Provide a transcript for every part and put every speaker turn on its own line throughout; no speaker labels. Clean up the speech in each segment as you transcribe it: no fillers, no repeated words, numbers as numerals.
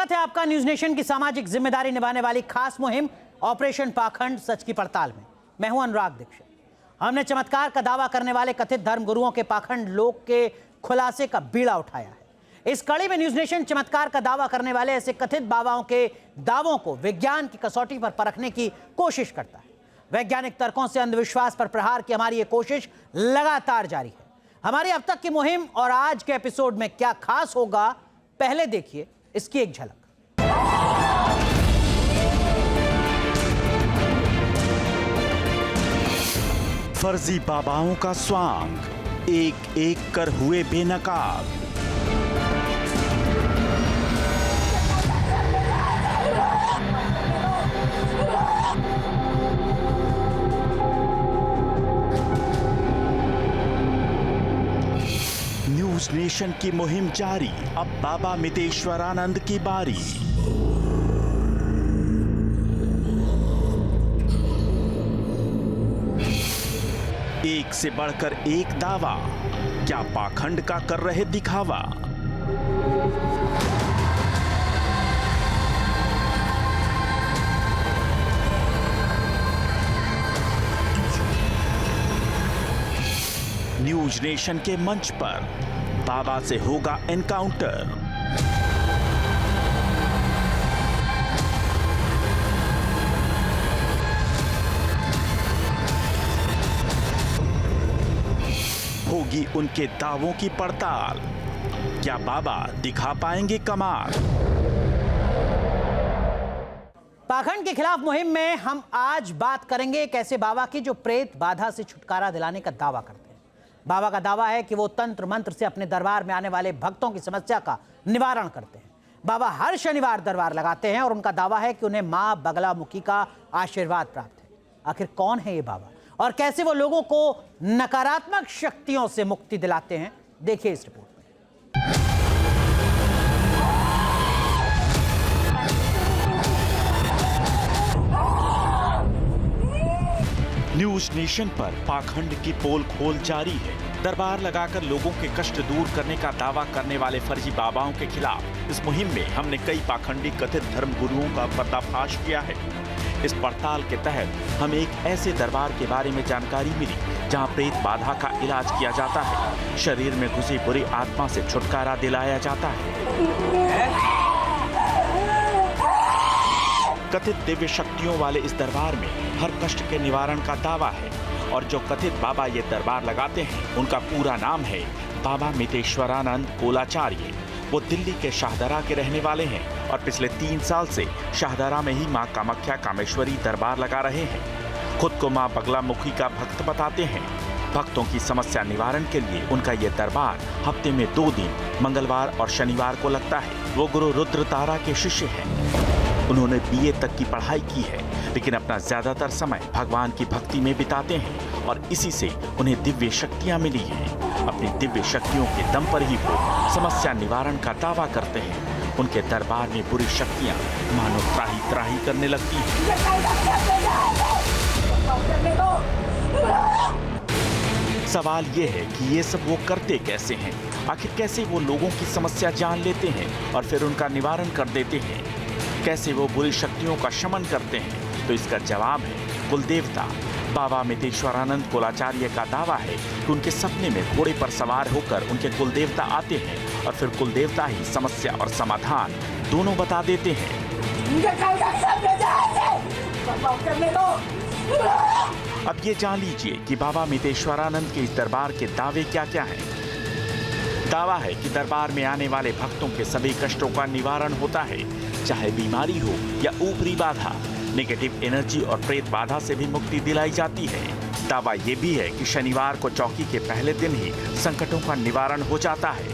स्वागत है आपका न्यूज नेशन की सामाजिक जिम्मेदारी निभाने वाली खास मुहिम ऑपरेशन पाखंड सच की पड़ताल में। मैं हूं अनुराग दीक्षित। हमने चमत्कार का दावा करने वाले कथित धर्मगुरुओं के पाखंड लोक के खुलासे का बीड़ा उठाया है। इस कड़ी में न्यूज नेशन चमत्कार का दावा करने वाले ऐसे कथित बाबाओं के दावों को विज्ञान की कसौटी पर परखने की कोशिश करता है। वैज्ञानिक तर्कों से अंधविश्वास पर प्रहार की हमारी ये कोशिश लगातार जारी है। हमारी अब तक की मुहिम और आज के एपिसोड में क्या खास होगा, पहले देखिए इसकी एक झलक।
फर्जी बाबाओं का स्वांग एक एक कर हुए बेनकाब। न्यूज नेशन की मुहिम जारी, अब बाबा मितेश्वरानंद की बारी। एक से बढ़कर एक दावा, क्या पाखंड का कर रहे दिखावा। न्यूज नेशन के मंच पर बाबा से होगा एनकाउंटर। होगी उनके दावों की पड़ताल, क्या बाबा दिखा पाएंगे कमाल।
पाखंड के खिलाफ मुहिम में हम आज बात करेंगे एक ऐसे बाबा की जो प्रेत बाधा से छुटकारा दिलाने का दावा करते हैं। बाबा का दावा है कि वो तंत्र मंत्र से अपने दरबार में आने वाले भक्तों की समस्या का निवारण करते हैं। बाबा हर शनिवार दरबार लगाते हैं और उनका दावा है कि उन्हें मां बगलामुखी का आशीर्वाद प्राप्त है। आखिर कौन है ये बाबा और कैसे वो लोगों को नकारात्मक शक्तियों से मुक्ति दिलाते हैं, देखिए इस रिपोर्ट में।
न्यूज नेशन पर पाखंड की पोल खोल जारी है। दरबार लगाकर लोगों के कष्ट दूर करने का दावा करने वाले फर्जी बाबाओं के खिलाफ इस मुहिम में हमने कई पाखंडी कथित धर्म गुरुओं का पर्दाफाश किया है। इस पड़ताल के तहत हमें एक ऐसे दरबार के बारे में जानकारी मिली जहां प्रेत बाधा का इलाज किया जाता है, शरीर में घुसी बुरी आत्मा से छुटकारा दिलाया जाता है। कथित दिव्य शक्तियों वाले इस दरबार में हर कष्ट के निवारण का दावा है और जो कथित बाबा ये दरबार लगाते हैं उनका पूरा नाम है बाबा मितेश्वरानंद कोलाचार्य। वो दिल्ली के शाहदरा के रहने वाले हैं और पिछले 3 साल से शाहदरा में ही मां कामाख्या कामेश्वरी दरबार लगा रहे हैं। खुद को मां बगलामुखी का भक्त बताते हैं। भक्तों की समस्या निवारण के लिए उनका ये दरबार हफ्ते में 2 दिन मंगलवार और शनिवार को लगता है। वो गुरु रुद्र तारा के शिष्य हैं। उन्होंने BA तक की पढ़ाई की है, लेकिन अपना ज्यादातर समय भगवान की भक्ति में बिताते हैं और इसी से उन्हें दिव्य शक्तियां मिली हैं। अपनी दिव्य शक्तियों के दम पर ही वो समस्या निवारण का दावा करते हैं। उनके दरबार में बुरी शक्तियां मानो त्राही त्राही करने लगती हैं। सवाल ये है कि ये सब वो करते कैसे हैं? आखिर कैसे वो लोगों की समस्या जान लेते हैं और फिर उनका निवारण कर देते हैं? कैसे वो बुरी शक्तियों का शमन करते हैं? तो इसका जवाब है कुलदेवता। बाबा मितेश्वरानंद कोलाचार्य का दावा है कि उनके सपने में घोड़े पर सवार होकर उनके कुलदेवता आते हैं और फिर कुलदेवता ही समस्या और समाधान दोनों बता देते हैं। अब ये जान लीजिए कि बाबा मितेश्वरानंद के इस दरबार के दावे क्या क्या हैं। दावा है कि दरबार में आने वाले भक्तों के सभी कष्टों का निवारण होता है, चाहे बीमारी हो या ऊपरी बाधा। नेगेटिव एनर्जी और प्रेत बाधा से भी मुक्ति दिलाई जाती है। दावा ये भी है कि शनिवार को चौकी के पहले दिन ही संकटों का निवारण हो जाता है।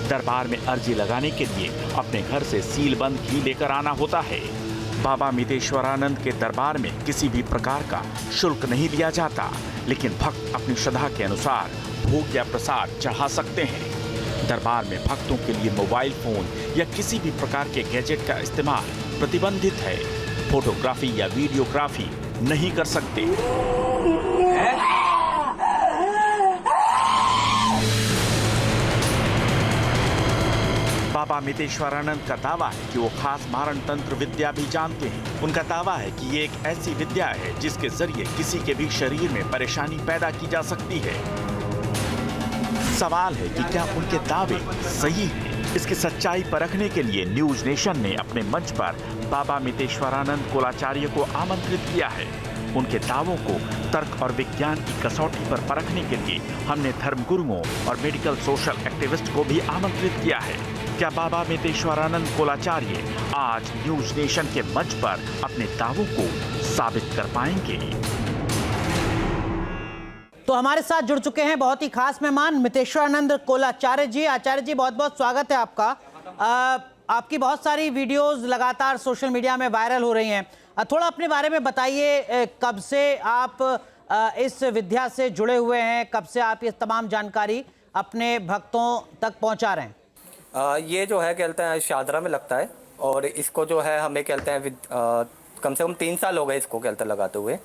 दरबार में अर्जी लगाने के लिए अपने घर से सीलबंद घी लेकर आना होता है। बाबा मितेश्वरानंद के दरबार में किसी भी प्रकार का शुल्क नहीं लिया जाता, लेकिन भक्त अपनी श्रद्धा के अनुसार भोग या प्रसाद चढ़ा सकते हैं। दरबार में भक्तों के लिए मोबाइल फोन या किसी भी प्रकार के गैजेट का इस्तेमाल प्रतिबंधित है। फोटोग्राफी या वीडियोग्राफी नहीं कर सकते। बाबा बाबा मितेश्वरानंद का दावा है कि वो खास मारण तंत्र विद्या भी जानते हैं। उनका दावा है कि ये एक ऐसी विद्या है जिसके जरिए किसी के भी शरीर में परेशानी पैदा की जा सकती है। सवाल है कि क्या उनके दावे सही हैं? इसकी सच्चाई परखने के लिए न्यूज नेशन ने अपने मंच पर बाबा मितेश्वरानंद कोलाचार्य को आमंत्रित किया है। उनके दावों को तर्क और विज्ञान की कसौटी पर परखने के लिए हमने धर्मगुरुओं और मेडिकल सोशल एक्टिविस्ट को भी आमंत्रित किया है। क्या बाबा मितेश्वरानंद कोलाचार्य आज न्यूज नेशन के मंच पर अपने दावों को साबित कर पाएंगे?
तो हमारे साथ जुड़ चुके हैं बहुत ही खास मेहमान मितेश्वरानंद कोलाचार्य जी। आचार्य जी, बहुत बहुत स्वागत है आपका। आपकी बहुत सारी वीडियोस लगातार सोशल मीडिया में वायरल हो रही हैं। थोड़ा अपने बारे में बताइए, कब से आप इस विद्या से जुड़े हुए हैं, कब से आप ये तमाम जानकारी अपने भक्तों तक पहुंचा रहे हैं?
ये जो है कहते हैं शादरा में लगता है और इसको जो है हमें कहते हैं कम से कम 3 साल हो गए इसको कहते हैं लगाते हुए।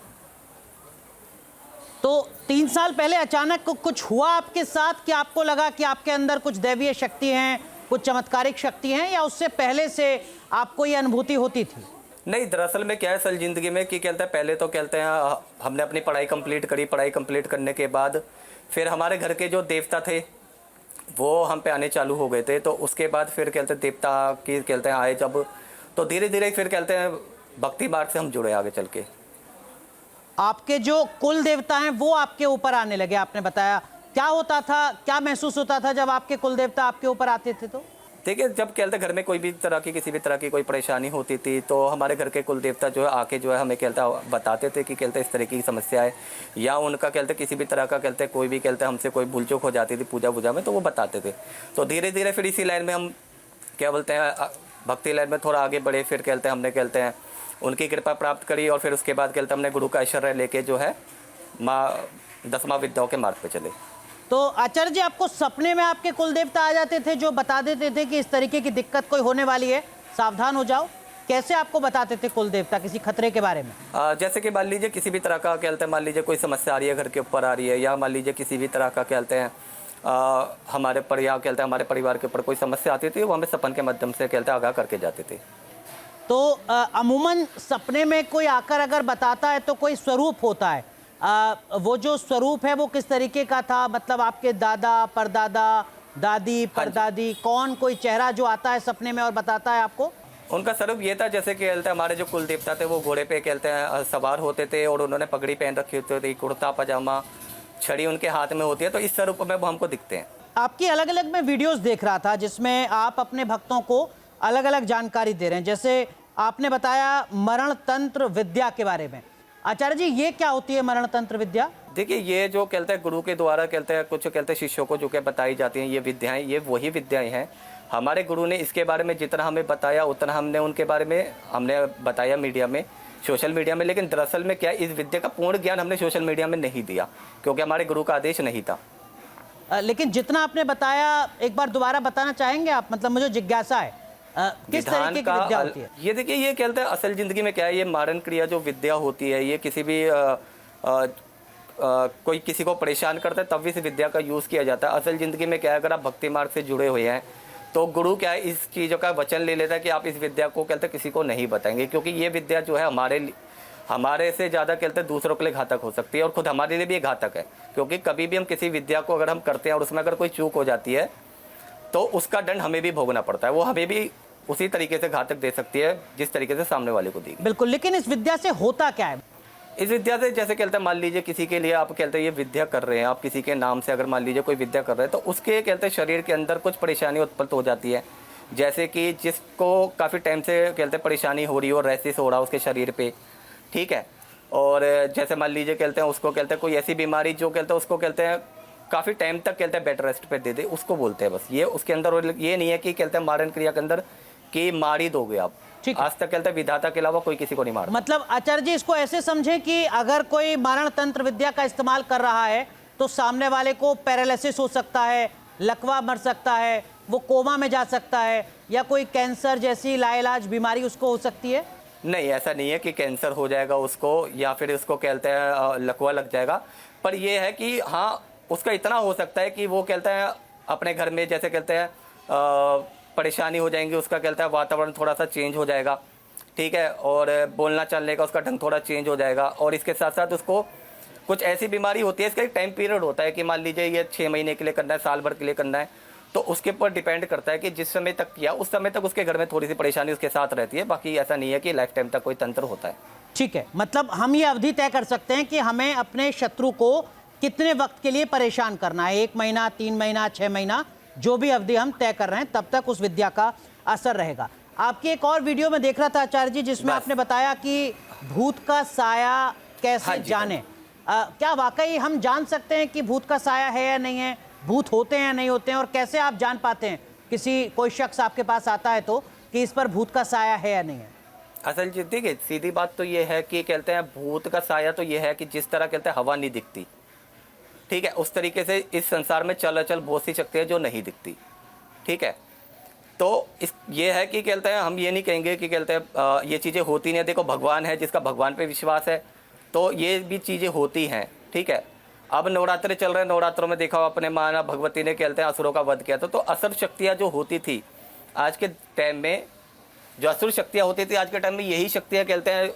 तो 3 साल पहले अचानक कुछ हुआ आपके साथ कि आपको लगा कि आपके अंदर कुछ दैवीय शक्ति हैं, कुछ चमत्कारिक शक्ति हैं, या उससे पहले से आपको ये अनुभूति होती थी?
नहीं, दरअसल में क्या है असल ज़िंदगी में कि कहते हैं पहले तो कहते हैं हमने अपनी पढ़ाई कंप्लीट करी। पढ़ाई कंप्लीट करने के बाद फिर हमारे घर के जो देवता थे वो हम पे आने चालू हो गए थे। तो उसके बाद फिर कहते हैं देवता की कहते हैं आए जब, तो धीरे धीरे फिर कहते हैं भक्ति मार्ग से हम जुड़े आगे चल के।
आपके जो कुल देवता हैं वो आपके ऊपर आने लगे, आपने बताया। क्या होता था, क्या महसूस होता था जब आपके कुल देवता आपके ऊपर आते थे? तो
देखिए, जब कहते घर में कोई भी तरह की किसी भी तरह की कोई परेशानी होती थी तो हमारे घर के कुल देवता जो है आके जो है हमें कहता बताते थे कि कहते इस तरह की समस्या है, या उनका कहते किसी भी तरह का कहते कोई भी कहते हमसे कोई भूल चूक हो जाती थी पूजा वूजा में, तो वो बताते थे। तो धीरे धीरे फिर इसी लाइन में हम क्या बोलते हैं भक्ति लाइन में थोड़ा आगे बढ़े। फिर कहते हमने कहते हैं उनकी कृपा प्राप्त करी और फिर उसके बाद कहते हमने गुरु का आश्रय लेके जो है माँ 10वां विद्याओं के मार्ग पे चले।
तो आचार्य जी, आपको सपने में आपके कुल देवता आ जाते थे जो बता देते थे कि इस तरीके की दिक्कत कोई होने वाली है, सावधान हो जाओ? कैसे आपको बताते थे कुल देवता किसी खतरे के बारे में?
जैसे कि मान लीजिए किसी भी तरह का कहते हैं, मान लीजिए कोई समस्या आ रही है घर के ऊपर आ रही है, या मान लीजिए किसी भी तरह का कहते हैं हमारे परिवार कहते हैं हमारे परिवार के ऊपर कोई समस्या आती थी, वो हमें सपन के माध्यम से कहते हैं आगाह करके जाते थे।
तो अमूमन सपने में कोई आकर अगर बताता है तो कोई स्वरूप होता है, वो जो स्वरूप है वो किस तरीके का था? मतलब आपके दादा, परदादा, दादी, परदादी, कौन कोई चेहरा जो आता है सपने में और बताता है आपको?
उनका स्वरूप ये था जैसे कि कहते हैं हमारे जो कुल देवता थे वो घोड़े पे कहते हैं सवार होते थे और उन्होंने पगड़ी पहन रखी होती थी, कुर्ता पजामा, छड़ी उनके हाथ में होती है। तो इस स्वरूप में वो हमको दिखते हैं।
आपकी अलग अलग मैं वीडियोस देख रहा था जिसमें आप अपने भक्तों को अलग अलग जानकारी दे रहे हैं। जैसे आपने बताया मरण तंत्र विद्या के बारे में। आचार्य जी, ये क्या होती है मरण तंत्र विद्या?
देखिए, ये जो कहते हैं गुरु के द्वारा कहते हैं कुछ कहते हैं शिष्यों को जो कि बताई जाती हैं ये विद्याएं, ये वही विद्याएं हैं। हमारे गुरु ने इसके बारे में जितना हमें बताया उतना हमने उनके बारे में हमने बताया मीडिया में, सोशल मीडिया में। लेकिन दरअसल में क्या, इस विद्या का पूर्ण ज्ञान हमने सोशल मीडिया में नहीं दिया क्योंकि हमारे गुरु का आदेश नहीं था।
लेकिन जितना आपने बताया एक बार दोबारा बताना चाहेंगे आप? मतलब मुझे जिज्ञासा है किस तरीके की विद्या होती है?
ये देखिए, ये कहते हैं असल जिंदगी में क्या है, ये मारण क्रिया जो विद्या होती है ये किसी भी कोई किसी को परेशान करता है तब इस विद्या का यूज़ किया जाता है। असल ज़िंदगी में क्या है, अगर आप भक्ति मार्ग से जुड़े हुए हैं तो गुरु क्या है इस चीज़ों का वचन ले लेता है कि आप इस विद्या को कहते हैं किसी को नहीं बताएंगे, क्योंकि ये विद्या जो है हमारे से ज़्यादा कहते हैं दूसरों के लिए घातक हो सकती है और खुद हमारे लिए भी ये घातक है। क्योंकि कभी भी हम किसी विद्या को अगर हम करते हैं और उसमें अगर कोई चूक हो जाती है तो उसका दंड हमें भी भोगना पड़ता है। वो हमें भी उसी तरीके से घातक दे सकती है जिस तरीके से सामने वाले को दी।
बिल्कुल, लेकिन इस विद्या से होता क्या है?
इस विद्या से जैसे कहते हैं मान लीजिए किसी के लिए आप कहते हैं ये विद्या कर रहे हैं, आप किसी के नाम से अगर मान लीजिए कोई विद्या कर रहे हैं तो उसके कहते हैं शरीर के अंदर कुछ परेशानी उत्पन्न हो जाती है। जैसे कि जिसको काफ़ी टाइम से कहते हैं परेशानी हो रही हो, रैसिस हो रहा है उसके शरीर पे, ठीक है। और जैसे मान लीजिए कहते हैं उसको कहते हैं कोई ऐसी बीमारी जो कहते हैं उसको कहते हैं काफ़ी टाइम तक कहते हैं बेड रेस्ट पे दे दे, उसको बोलते हैं। बस ये उसके अंदर ये नहीं है कि कहते हैं मारण क्रिया के अंदर कि मार ही दोगे आप। आज तक कहते हैं विधाता के अलावा कोई किसी को नहीं मारता।
मतलब आचार्य जी, इसको ऐसे समझें कि अगर कोई मारण तंत्र विद्या का इस्तेमाल कर रहा है तो सामने वाले को पैरालिसिस हो सकता है, लकवा मर सकता है, वो कोमा में जा सकता है, या कोई कैंसर जैसी लाइलाज बीमारी उसको हो सकती है?
नहीं, ऐसा नहीं है कि कैंसर हो जाएगा उसको या फिर उसको कहते हैं लकवा लग जाएगा। पर यह है कि हाँ, उसका इतना हो सकता है कि वो कहते हैं अपने घर में जैसे कहते हैं परेशानी हो जाएंगी, उसका कहता है वातावरण थोड़ा सा चेंज हो जाएगा, ठीक है, और बोलना चलने का उसका ढंग थोड़ा चेंज हो जाएगा। और इसके साथ साथ उसको कुछ ऐसी बीमारी होती है, इसका एक टाइम पीरियड होता है कि मान लीजिए ये 6 महीने के लिए करना है, साल भर के लिए करना है, तो उसके ऊपर डिपेंड करता है कि जिस समय तक किया उस समय तक उसके घर में थोड़ी सी परेशानी उसके साथ रहती है। बाकी ऐसा नहीं है कि लाइफ टाइम तक कोई तंत्र होता है।
ठीक है, मतलब हम ये अवधि तय कर सकते हैं कि हमें अपने शत्रु को कितने वक्त के लिए परेशान करना है, 1 महीना, 3 महीना, 6 महीना, जो भी अवधि हम तय कर रहे हैं तब तक उस विद्या का असर रहेगा। आपकी एक और वीडियो में देख रहा था आचार्य जी, जिसमें आपने बताया कि भूत का साया कैसे जाने। क्या वाकई हम जान सकते हैं कि भूत का साया है या नहीं है, भूत होते हैं या नहीं होते हैं, और कैसे आप जान पाते हैं कोई शख्स आपके पास आता है तो कि इस पर भूत का साया है या नहीं है?
असल जी देखिए, सीधी बात तो ये है कि कहते हैं भूत का साया तो ये है कि जिस तरह कहते हैं हवा नहीं दिखती, ठीक है, उस तरीके से इस संसार में चल बहुत सी शक्तियाँ जो नहीं दिखती, ठीक है। तो ये है कि कहते हैं हम ये नहीं कहेंगे कि कहते हैं ये चीज़ें होती नहीं। देखो भगवान है, जिसका भगवान पे विश्वास है तो ये भी चीज़ें होती हैं, ठीक है। अब नवरात्रे चल रहे हैं, नवरात्रों में देखा अपने माना भगवती ने कहते हैं असुरों का वध किया था, तो असुर शक्तियाँ जो होती थी आज के टाइम में, जो असुर शक्तियाँ होती थी आज के टाइम में, यही शक्तियाँ कहते हैं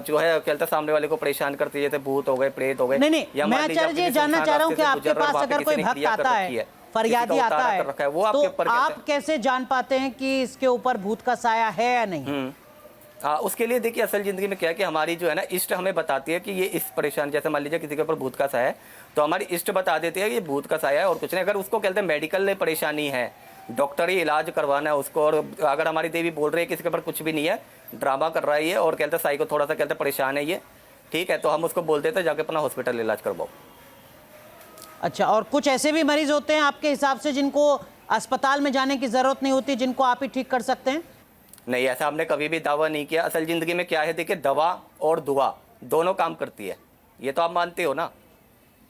जो है कहते हैं सामने वाले को परेशान करती है, जैसे भूत हो गए, प्रेत हो गए।
नहीं, मैं आचार्य जी जानना चाह रहा हूँ कि आपके पास अगर कोई भक्त आता है, फरियादी आता है, तो आप कैसे जान पाते हैं कि इसके ऊपर भूत का साया है या नहीं?
उसके लिए देखिए असल ज़िंदगी में क्या है कि हमारी जो है ना इष्ट हमें बताती है कि ये इस परेशान, जैसे मान लीजिए किसी के ऊपर भूत का साया है तो हमारी इष्ट बता देती है कि ये भूत का साया है और कुछ नहीं। अगर उसको कहते हैं मेडिकल परेशानी है, डॉक्टरी इलाज करवाना है उसको, और अगर हमारी देवी बोल रही है कि इसके ऊपर कुछ भी नहीं है, ड्रामा कर रहा है ये, और कहते हैं साई को थोड़ा सा कहते हैं परेशान है ये, ठीक है, तो हम उसको बोल देते हैं जाके अपना हॉस्पिटल इलाज करवाओ।
अच्छा, और कुछ ऐसे भी मरीज होते हैं आपके हिसाब से जिनको अस्पताल में जाने की जरूरत नहीं होती, जिनको आप ही ठीक कर सकते हैं?
नहीं, ऐसा हमने कभी भी दावा नहीं किया। असल ज़िंदगी में क्या है, देखिए दवा और दुआ दोनों काम करती है, ये तो आप मानते हो ना।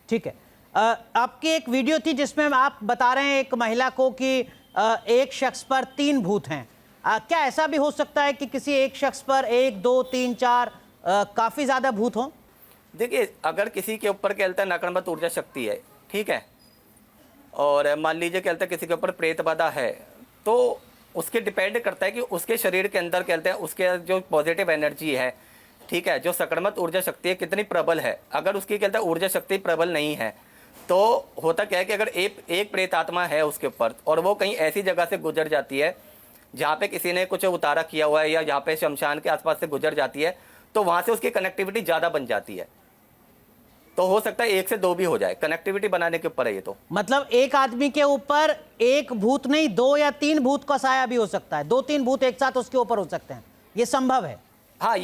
ठीक है, आपकी एक वीडियो थी जिसमें आप बता रहे हैं एक महिला को कि एक शख्स पर 3 भूत हैं। क्या ऐसा भी हो सकता है कि किसी एक शख्स पर 1, 2, 3, 4 काफ़ी ज़्यादा भूत हों?
देखिए अगर किसी के ऊपर कहते हैं नकारात्मक ऊर्जा शक्ति है, ठीक है, और मान लीजिए कहते हैं किसी के ऊपर प्रेत बाधा है, तो उसके डिपेंड करता है कि उसके शरीर के अंदर कहते हैं उसके जो पॉजिटिव एनर्जी है, ठीक है, जो सकारात्मक ऊर्जा शक्ति है कितनी प्रबल है। अगर उसकी कहते हैं ऊर्जा शक्ति प्रबल नहीं है तो होता क्या है कि अगर एक प्रेत आत्मा है उसके ऊपर और वो कहीं ऐसी जगह से गुजर जाती है जहाँ पे किसी ने कुछ उतारा किया हुआ है या जहाँ पे शमशान के आसपास से गुजर जाती है, तो वहाँ से उसकी कनेक्टिविटी ज़्यादा बन जाती है। तो हो सकता है 1 से 2 भी हो जाए, कनेक्टिविटी बनाने के ऊपर है ये। तो मतलब
एक आदमी के ऊपर एक भूत नहीं, 2 या 3 भूत का साया भी हो सकता है, 2-3 भूत एक साथ उसके ऊपर हो सकते हैं, ये संभव है?
हाँ,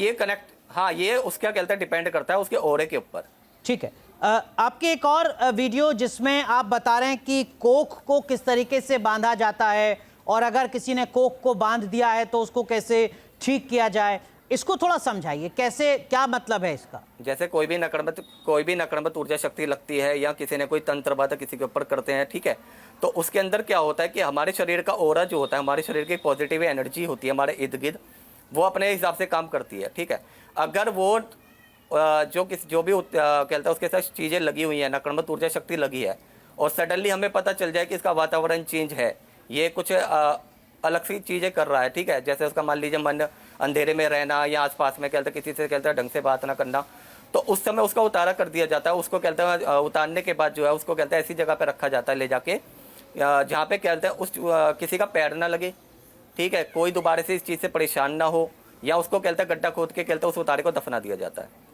ये उसका कहते हैं डिपेंड करता है उसके ऑरे के ऊपर।
ठीक है, आपकी एक और वीडियो जिसमें आप बता रहे हैं कि कोख को किस तरीके से बांधा जाता है, और अगर किसी ने कोख को बांध दिया है तो उसको कैसे ठीक किया जाए, इसको थोड़ा समझाइए, कैसे, क्या मतलब है इसका?
जैसे कोई भी नकारात्मक ऊर्जा शक्ति लगती है या किसी ने कोई तंत्र बाधा किसी के ऊपर करते हैं, ठीक है, तो उसके अंदर क्या होता है कि हमारे शरीर का ऑरा जो होता है, हमारे शरीर की पॉजिटिव एनर्जी होती है हमारे इर्द गिर्द, वो अपने हिसाब से काम करती है, ठीक है। अगर वो जो भी कहता है उसके साथ चीज़ें लगी हुई हैं, नकारात्मक ऊर्जा शक्ति लगी है, और सडनली हमें पता चल जाए कि इसका वातावरण चेंज है, ये कुछ अलग सी चीज़ें कर रहा है, ठीक है, जैसे उसका मान लीजिए मन अंधेरे में रहना या आसपास में कहते किसी से कहते हैं ढंग से बात ना करना, तो उस समय उसका उतारा कर दिया जाता है। उसको कहते हैं उतारने के बाद जो है उसको कहते हैं ऐसी जगह पे रखा जाता है ले जाके जहाँ पे कहते हैं उस किसी का पैर ना लगे, ठीक है, कोई दोबारा से इस चीज़ से परेशान ना हो, या उसको कहते हैं गड्ढा खोद के कहते हैं उस उतारे को दफना दिया जाता है।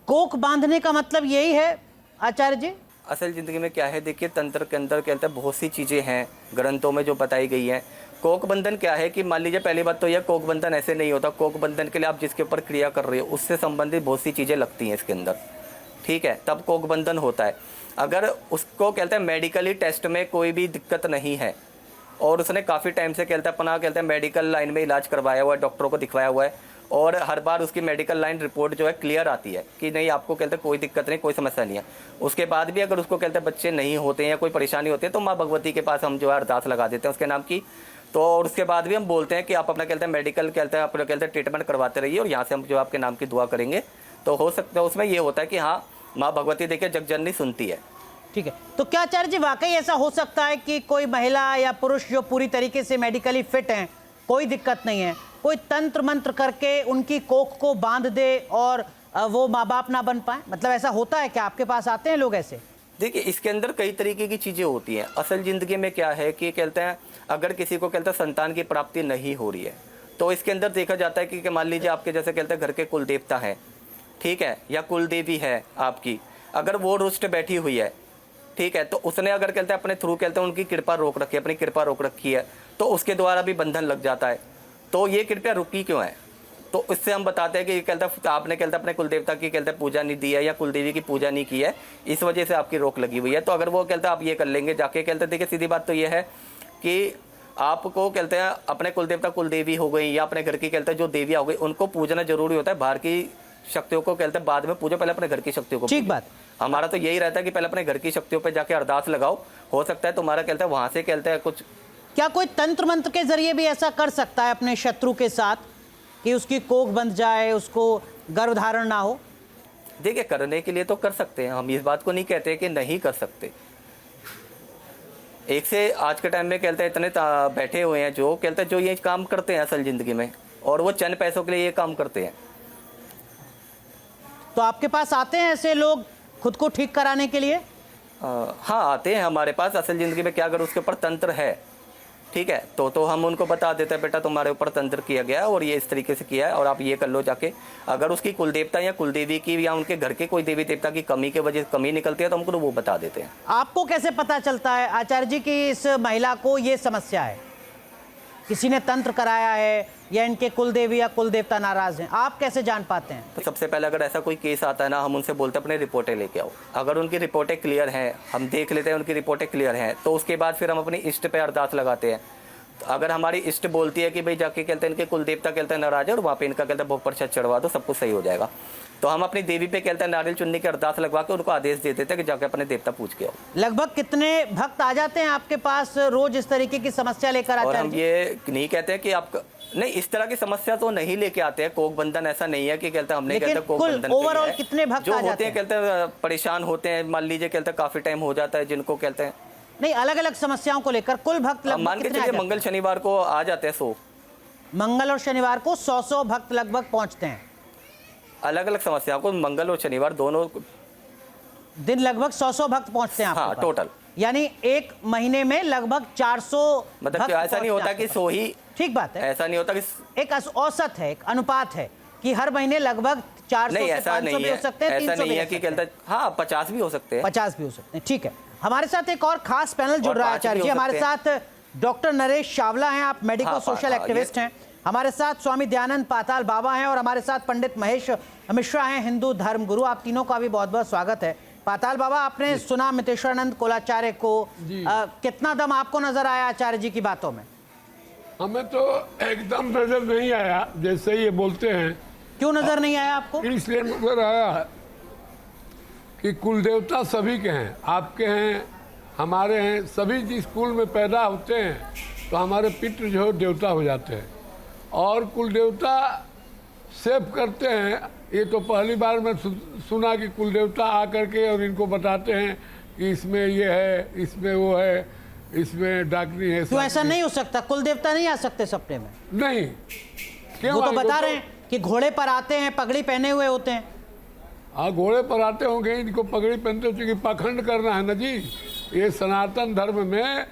कोख बांधने का मतलब यही है आचार्य जी?
असल ज़िंदगी में क्या है, देखिए तंत्र के अंदर कहते हैं बहुत सी चीज़ें हैं ग्रंथों में जो बताई गई हैं। कोक बंधन क्या है कि मान लीजिए पहली बात तो यह कोक बंधन ऐसे नहीं होता। कोक बंधन के लिए आप जिसके ऊपर क्रिया कर रहे हो उससे संबंधित बहुत सी चीज़ें लगती हैं इसके अंदर, ठीक है, तब कोक बंधन होता है। अगर उसको कहते हैं मेडिकली टेस्ट में कोई भी दिक्कत नहीं है और उसने काफ़ी टाइम से कहते हैं अपना कहते हैं मेडिकल लाइन में इलाज करवाया हुआ है, डॉक्टरों को दिखवाया हुआ है, और हर बार उसकी मेडिकल लाइन रिपोर्ट जो है क्लियर आती है कि नहीं आपको कहते हैं कोई दिक्कत नहीं, कोई समस्या नहीं है, उसके बाद भी अगर उसको कहते हैं बच्चे नहीं होते हैं या कोई परेशानी होती है तो माँ भगवती के पास हम जो है अरदास लगा देते हैं उसके नाम की। तो और उसके बाद भी हम बोलते हैं कि आप अपना कहते हैं मेडिकल कहते हैं अपना कहते हैं ट्रीटमेंट करवाते रहिए और यहाँ से हम जो आपके नाम की दुआ करेंगे। तो हो सकता है उसमें ये होता है कि हाँ माँ भगवती देखिए जगजननी सुनती है।
ठीक है, तो क्या आचार्य जी वाकई ऐसा हो सकता है कि कोई महिला या पुरुष जो पूरी तरीके से मेडिकली फिट हैं, कोई दिक्कत नहीं है, कोई तंत्र मंत्र करके उनकी कोख को बांध दे और वो माँ बाप ना बन पाए? मतलब ऐसा होता है क्या? आपके पास आते हैं लोग ऐसे?
देखिए, इसके अंदर कई तरीके की चीज़ें होती हैं। असल ज़िंदगी में क्या है कि कहते हैं अगर किसी को कहते हैं संतान की प्राप्ति नहीं हो रही है, तो इसके अंदर देखा जाता है कि मान लीजिए आपके जैसे कहते हैं घर के कुल देवता हैं, ठीक है, या कुल देवी है आपकी, अगर वो रुष्ट बैठी हुई है, ठीक है, तो उसने अगर कहते हैं अपने थ्रू कहते हैं उनकी कृपा रोक रखी है, अपनी कृपा रोक रखी है, तो उसके द्वारा भी बंधन लग जाता है। तो ये कृपया रुकी क्यों है? तो इससे हम बताते हैं कि कहता है आपने कहते अपने कुल देवता की कहते पूजा नहीं दी है या कुल देवी की पूजा नहीं की है, इस वजह से आपकी रोक लगी हुई है। तो अगर वो कहता आप ये कर लेंगे जाके, कहते देखिए सीधी बात तो ये है कि आपको कहते हैं अपने कुल देवता कुल देवी हो गई या अपने घर की कहते हैं जो देवियाँ हो गई, उनको पूजना जरूरी होता है। बाहर की शक्तियों को कहते हैं बाद में पूजो, पहले अपने घर की शक्तियों को।
ठीक बात।
हमारा तो यही रहता है कि पहले अपने घर की शक्तियों पर जाके अरदास लगाओ, हो सकता है तुम्हारा कहते हैं वहां से कहते हैं कुछ।
क्या कोई तंत्र मंत्र के जरिए भी ऐसा कर सकता है अपने शत्रु के साथ कि उसकी कोख बंध जाए, उसको गर्भधारण ना हो?
देखिए, करने के लिए तो कर सकते हैं, हम इस बात को नहीं कहते कि नहीं कर सकते। एक से आज के टाइम में कहते हैं इतने बैठे हुए हैं जो कहते हैं जो ये काम करते हैं असल जिंदगी में, और वो चंद पैसों के लिए ये काम करते हैं।
तो आपके पास आते हैं ऐसे लोग खुद को ठीक कराने के लिए?
हाँ, आते हैं हमारे पास। असल ज़िंदगी में क्या, अगर उसके ऊपर तंत्र है, ठीक है, तो हम उनको बता देते हैं बेटा तुम्हारे ऊपर तंत्र किया गया है और ये इस तरीके से किया है और आप ये कर लो जाके। अगर उसकी कुलदेवता या कुलदेवी की या उनके घर के कोई देवी देवता की कमी के वजह से कमी निकलती है तो हमको वो बता देते हैं।
आपको कैसे पता चलता है आचार्य जी कि इस महिला को ये समस्या है? किसी ने तंत्र कराया है या इनके कुलदेवी या कुलदेवता नाराज हैं? आप कैसे जान पाते हैं?
तो सबसे पहले अगर ऐसा कोई केस आता है ना, हम उनसे बोलते हैं अपने रिपोर्टें लेके आओ। अगर उनकी रिपोर्टें क्लियर हैं, हम देख लेते हैं उनकी रिपोर्टें क्लियर हैं, तो उसके बाद फिर हम अपनी इष्ट पे अरदास लगाते हैं। तो अगर हमारी इष्ट बोलती है कि भाई जाके कहते हैं इनके कुलदेवता कहते हैं नाराज है और वहाँ पे इनका कहते हैं भोग प्रसाद चढ़वा दो, सब कुछ सही हो जाएगा, तो हम अपनी देवी पे कहते हैं नारियल चुन्नी की अरदास लगवा के उनको आदेश दे देते हैं कि जाके अपने देवता पूछ के आओ।
लगभग कितने भक्त आ जाते हैं आपके पास रोज इस तरीके की समस्या लेकर?
और हम
आचार्य जी,
ये नहीं कहते हैं कि आप नहीं, इस तरह की समस्या तो नहीं लेके आते हैं। कोक बंधन ऐसा नहीं है कि कहते हैं हमने कहते हैं कोक बंधन
ओवरऑल कितने भक्त
जो
आ
होते
जाते
हैं
हैं?
कहते हैं परेशान होते हैं, मान लीजिए कहते हैं काफी टाइम हो जाता है जिनको कहते हैं
नहीं, अलग अलग समस्याओं को लेकर कुल भक्त लगभग
मान के
कितने आ
चलिए
जाते हैं?
मंगल शनिवार को आ जाते हैं 100।
मंगल और शनिवार को 100 भक्त लगभग पहुंचते हैं।
अलग अलग समस्याओं को मंगल और शनिवार दोनों
दिन लगभग 100 भक्त पहुंचते हैं आपके
हाँ
पास।
टोटल,
यानी एक महीने में लगभग 400
मतलब
भक्त
कि ऐसा नहीं
पहुंचते
होता
हैं
कि
आपके
100 ही,
पास। ठीक बात है,
ऐसा नहीं होता कि
एक औसत है, एक अनुपात है कि हर महीने लगभग 400
नहीं,
से
ऐसा
500
नहीं
भी हो
है,
सकते हैं,
ऐसा
300
नहीं
भी
है
हो
कि
सकते हैं,
कहते हाँ 50 भी हो सकते हैं,
50 भी हो सकते हैं। ठीक है, हमारे साथ एक और खास पैनल जुड़
और
रहा है
5 भी
आचार्य
हो
जी। हमारे
सकते
साथ डॉक्टर नरेश चावला हैं, आप मेडिको
हाँ,
सोशल
हाँ,
एक्टिविस्ट हैं। हमारे साथ स्वामी दयानंद पाताल बाबा हैं और हमारे साथ पंडित महेश मिश्रा हैं, हिंदू धर्म गुरु। आप तीनों का भी बहुत बहुत स्वागत है। पाताल बाबा, आपने सुना मितेश्वरानंद कोलाचार्य को, कितना दम आपको नजर आया आचार्य जी की बातों में?
हमें तो एकदम नजर नहीं आया जैसे ये बोलते हैं।
क्यों नजर नहीं आया आपको?
इसलिए नजर आया कि कुल देवता सभी के हैं, आपके हैं, हमारे हैं। सभी जिस कुल में पैदा होते हैं तो हमारे पितृ जो है देवता हो जाते हैं और कुल देवता सेव करते हैं। ये तो पहली बार मैं सुना कि कुल देवता आकर के और इनको बताते हैं कि इसमें ये है, इसमें वो है, इसमें डाकनी है।
क्यों ऐसा नहीं हो सकता? कुल देवता नहीं आ सकते सपने में?
नहीं, क्यों?
वो तो बता रहे हैं कि घोड़े पर आते हैं, पगड़ी पहने हुए होते हैं।
हाँ, घोड़े पर आते होंगे, इनको पगड़ी पहनते हो क्योंकि पाखंड करना है ना जी। ये सनातन धर्म में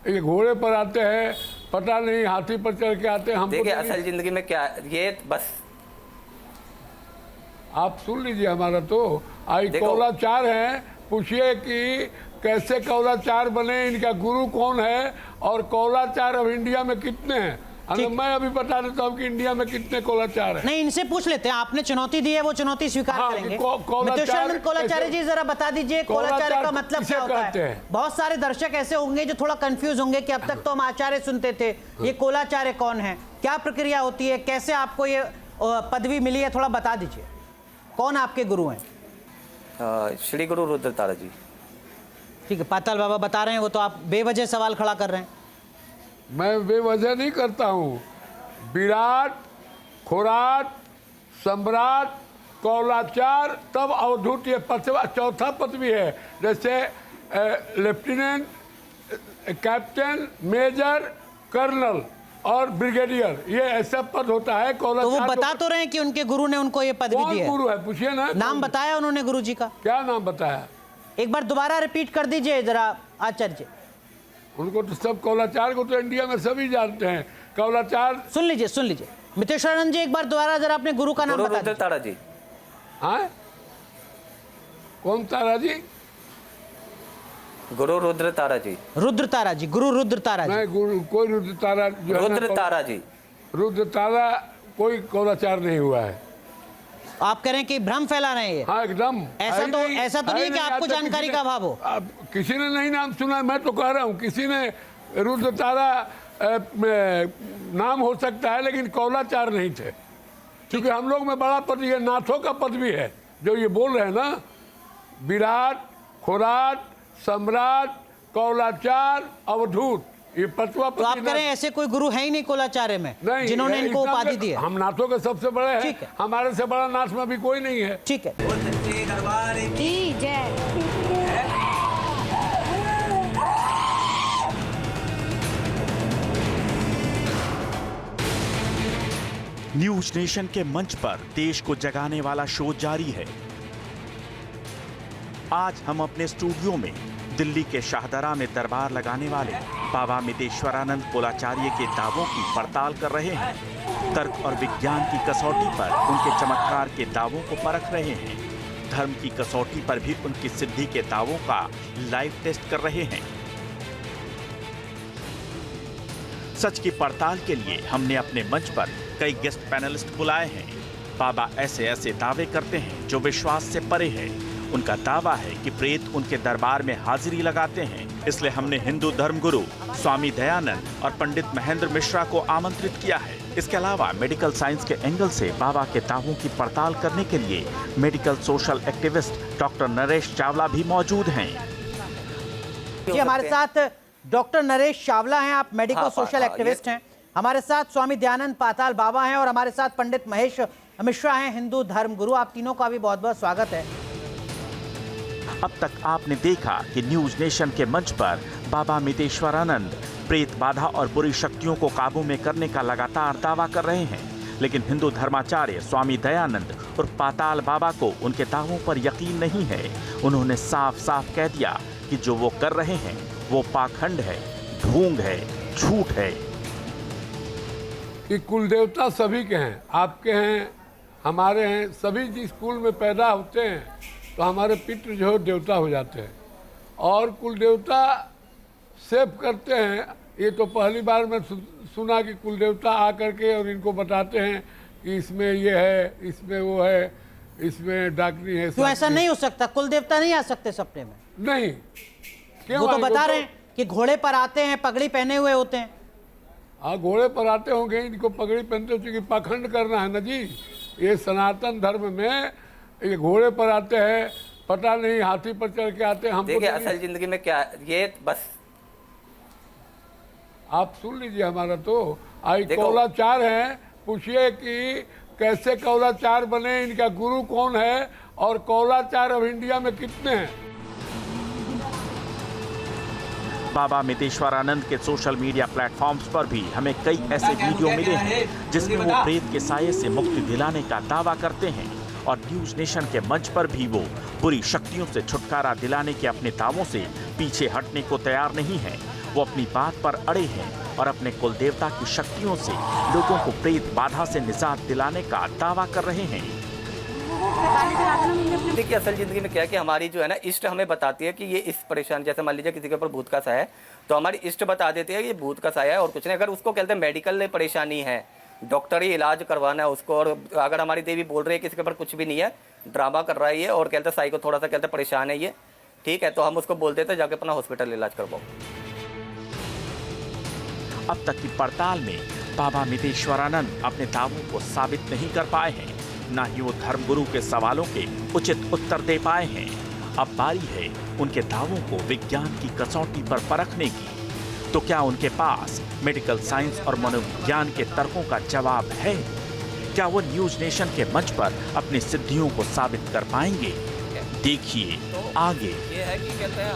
ये घोड़े पर आते हैं, पता नहीं हाथी पर चढ़ के आते हैं। हमको
देखिए असल जिंदगी में क्या ये बस
आप सुन लीजिए हमारा तो आई कौलाचार है। पूछिए कि कैसे कौलाचार बने, इनका गुरु कौन है और कौलाचार अब इंडिया में कितने हैं। अगर मैं अभी बता देता हूँ कि इंडिया में कितने कौलाचार हैं।
नहीं, इनसे पूछ लेते हैं, आपने चुनौती दी है, वो चुनौती स्वीकार
हाँ,
करेंगे।
कौलाचार
मितेश्वरानंद कोलाचार्य जी जरा बता दीजिए कोलाचार्य का मतलब क्या होता है? बहुत सारे दर्शक ऐसे होंगे जो थोड़ा कंफ्यूज होंगे कि अब तक तो हम आचार्य सुनते थे, ये कोलाचार्य कौन है, क्या प्रक्रिया होती है, कैसे आपको ये पदवी मिली है, थोड़ा बता दीजिए। कौन आपके गुरु हैं?
श्री गुरु रुद्रतारा जी।
ठीक है, पाताल बाबा बता रहे हैं, वो तो आप बेवजह सवाल खड़ा कर रहे हैं।
मैं बेवजह नहीं करता हूँ। विराट, खुराट, सम्राट, कौलाचार, तब अवधूत, ये चौथा पदवी है। जैसे लेफ्टिनेंट, कैप्टन, मेजर, कर्नल और ब्रिगेडियर, ये ऐसा पद होता है।
तो वो बता तो रहे हैं कि उनके गुरु ने उनको ये पदवी दी है।
गुरु है पूछिए ना।
नाम बताया उन्होंने गुरु जी का?
क्या नाम बताया?
एक बार दोबारा रिपीट कर दीजिए जरा आचार्य।
उनको तो सब कौलाचार को तो इंडिया में सभी जानते हैं। कौलाचार
सुन लीजिए मितेश्वरानंद जी, एक बार दोबारा जरा अपने गुरु का नाम
गुरु
बता
रुद्र
दीजिए।
तारा जी।
हाँ, कौन तारा जी?
गुरु रुद्र तारा जी।
रुद्र तारा जी, गुरु रुद्र तारा जी।
नहीं, गुरु कोई रुद्र तारा जो है ना,
रुद्र तारा जी।
रुद्र तारा कोई कौलाचार नहीं हुआ है।
आप कह रहे हैं कि भ्रम फैला रहे हैं ये?
हाँ एकदम।
ऐसा तो नहीं है कि आपको जानकारी का अभाव हो।
अब किसी ने नहीं नाम सुना, मैं तो कह रहा हूँ किसी ने रुद्र तारा नाम हो सकता है, लेकिन कौलाचार नहीं थे। क्योंकि हम लोग में बड़ा पद, ये नाथों का पद भी है जो ये बोल रहे हैं ना, विराट, खुराट, सम्राट, कौलाचार, अवधूत, ये पचवा।
तो आप कह रहे हैं ऐसे कोई गुरु है ही नहीं कोलाचार्य में
नहीं
जिन्होंने इनको उपाधि दी है?
हम नाथों के सबसे बड़े
ठीक
हैं,
है।
हमारे से बड़ा नाथ में भी कोई नहीं है।
ठीक है।
न्यूज नेशन के मंच पर देश को जगाने वाला शो जारी है। आज हम अपने स्टूडियो में दिल्ली के शाहदरा में दरबार लगाने वाले बाबा मितेश्वरानंद कोलाचार्य के दावों की पड़ताल कर रहे हैं। तर्क और विज्ञान की कसौटी पर उनके चमत्कार के दावों को परख रहे हैं। धर्म की कसौटी पर भी उनकी सिद्धि के दावों का लाइव टेस्ट कर रहे हैं। सच की पड़ताल के लिए हमने अपने मंच पर कई गेस्ट पैनलिस्ट बुलाए हैं। बाबा ऐसे ऐसे दावे करते हैं जो विश्वास से परे है। उनका दावा है कि प्रेत उनके दरबार में हाजिरी लगाते हैं। इसलिए हमने हिंदू धर्मगुरु स्वामी दयानंद और पंडित महेंद्र मिश्रा को आमंत्रित किया है। इसके अलावा मेडिकल साइंस के एंगल से बाबा के दावों की पड़ताल करने के लिए medical social activist doctor Naresh Chawla भी मौजूद हैं।
जी, हमारे साथ डॉक्टर नरेश चावला हैं, आप मेडिकल
हाँ,
सोशल एक्टिविस्ट हैं। हमारे साथ स्वामी दयानंद पाताल बाबा हैं और हमारे साथ पंडित महेश मिश्रा हैं, हिंदू धर्म गुरु। आप तीनों का भी बहुत बहुत स्वागत है।
अब तक आपने देखा कि न्यूज नेशन के मंच पर बाबा मितेश्वरानंद प्रेत बाधा और बुरी शक्तियों को काबू में करने का लगातार दावा कर रहे हैं, लेकिन हिंदू धर्माचार्य स्वामी दयानंद और पाताल बाबा को उनके दावों पर यकीन नहीं है। उन्होंने साफ साफ कह दिया कि जो वो कर रहे हैं वो पाखंड है, ढोंग है, झूठ है।
कि कुल देवता सभी के हैं, आपके हैं, हमारे हैं। सभी जिस कुल में पैदा होते हैं तो हमारे पितृ जो है देवता हो जाते हैं और कुल देवता सेव करते हैं। ये तो पहली बार मैं सुना कि कुल देवता आकर के और इनको बताते हैं कि इसमें ये है, इसमें वो है, इसमें डाकनी है।
तो ऐसा नहीं हो सकता, कुल देवता नहीं आ सकते सपने में?
नहीं, क्यों?
वो तो बता रहे हैं कि घोड़े पर आते हैं, पगड़ी पहने हुए होते हैं।
हाँ, घोड़े पर आते होंगे, इनको पगड़ी पहनते हो, क्योंकि पाखंड करना है ना जी। ये सनातन धर्म में ये घोड़े पर आते हैं, पता नहीं हाथी पर चढ़ के आते हैं। हमको
देखिए असल जिंदगी में क्या ये बस
आप सुन लीजिए हमारा तो आई कौलाचार हैं। पूछिए कि कैसे कौलाचार बने, इनका गुरु कौन है और कौलाचार अब इंडिया में कितने हैं।
बाबा मितेश्वरानंद के सोशल मीडिया प्लेटफॉर्म्स पर भी हमें कई ऐसे वीडियो मिले हैं जिसमें वो प्रेत के साये से मुक्ति दिलाने का दावा करते हैं और न्यूज नेशन के मंच पर भी वो बुरी शक्तियों से छुटकारा दिलाने के अपने दावों से पीछे हटने को तैयार नहीं है। वो अपनी बात पर अड़े हैं और अपने कुल देवता की शक्तियों से लोगों को प्रेत बाधा से निजात दिलाने का दावा कर रहे हैं।
देखिए असल जिंदगी में क्या है कि हमारी जो है ना इष्ट हमें बताती है कि ये इस परेशान, जैसे मान लीजिए किसी के ऊपर भूत का साया है तो हमारी इष्ट बता देती है कि ये भूत का साया है और कुछ नहीं। अगर उसको कहते हैं मेडिकल परेशानी है, डॉक्टरी इलाज करवाना है उसको, और अगर हमारी देवी बोल रही है कि इसके ऊपर कुछ भी नहीं है, ड्रामा कर रहा है ये, और कहते हैं साई को थोड़ा सा कहते परेशान है ये, ठीक है, तो हम उसको बोल देते जाके अपना हॉस्पिटल इलाज करवाओ।
अब तक की पड़ताल में बाबा मितेश्वरानंद अपने दावों को साबित नहीं कर पाए हैं, न ही वो धर्मगुरु के सवालों के उचित उत्तर दे पाए हैं। अब बारी है उनके दावों को विज्ञान की कसौटी पर परखने की। तो क्या उनके पास मेडिकल साइंस और मनोविज्ञान के तर्कों का जवाब है? क्या वो न्यूज नेशन के मंच पर अपनी सिद्धियों को साबित कर पाएंगे? देखिए आगे।
ये है कि कहते हैं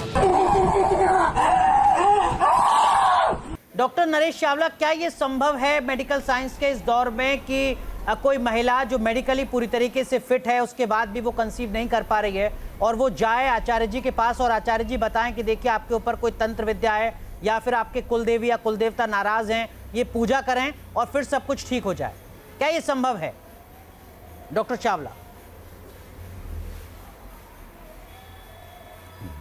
डॉक्टर नरेश चावला, क्या ये संभव है मेडिकल साइंस के इस दौर में कि कोई महिला जो मेडिकली पूरी तरीके से फिट है उसके बाद भी वो कंसीव नहीं कर पा रही है और वो जाए आचार्य जी के पास और आचार्य जी बताएं कि देखिए आपके ऊपर कोई तंत्र विद्या है या फिर आपके कुलदेवी या कुलदेवता नाराज हैं, ये पूजा करें और फिर सब कुछ ठीक हो जाए? क्या ये संभव है डॉक्टर चावला?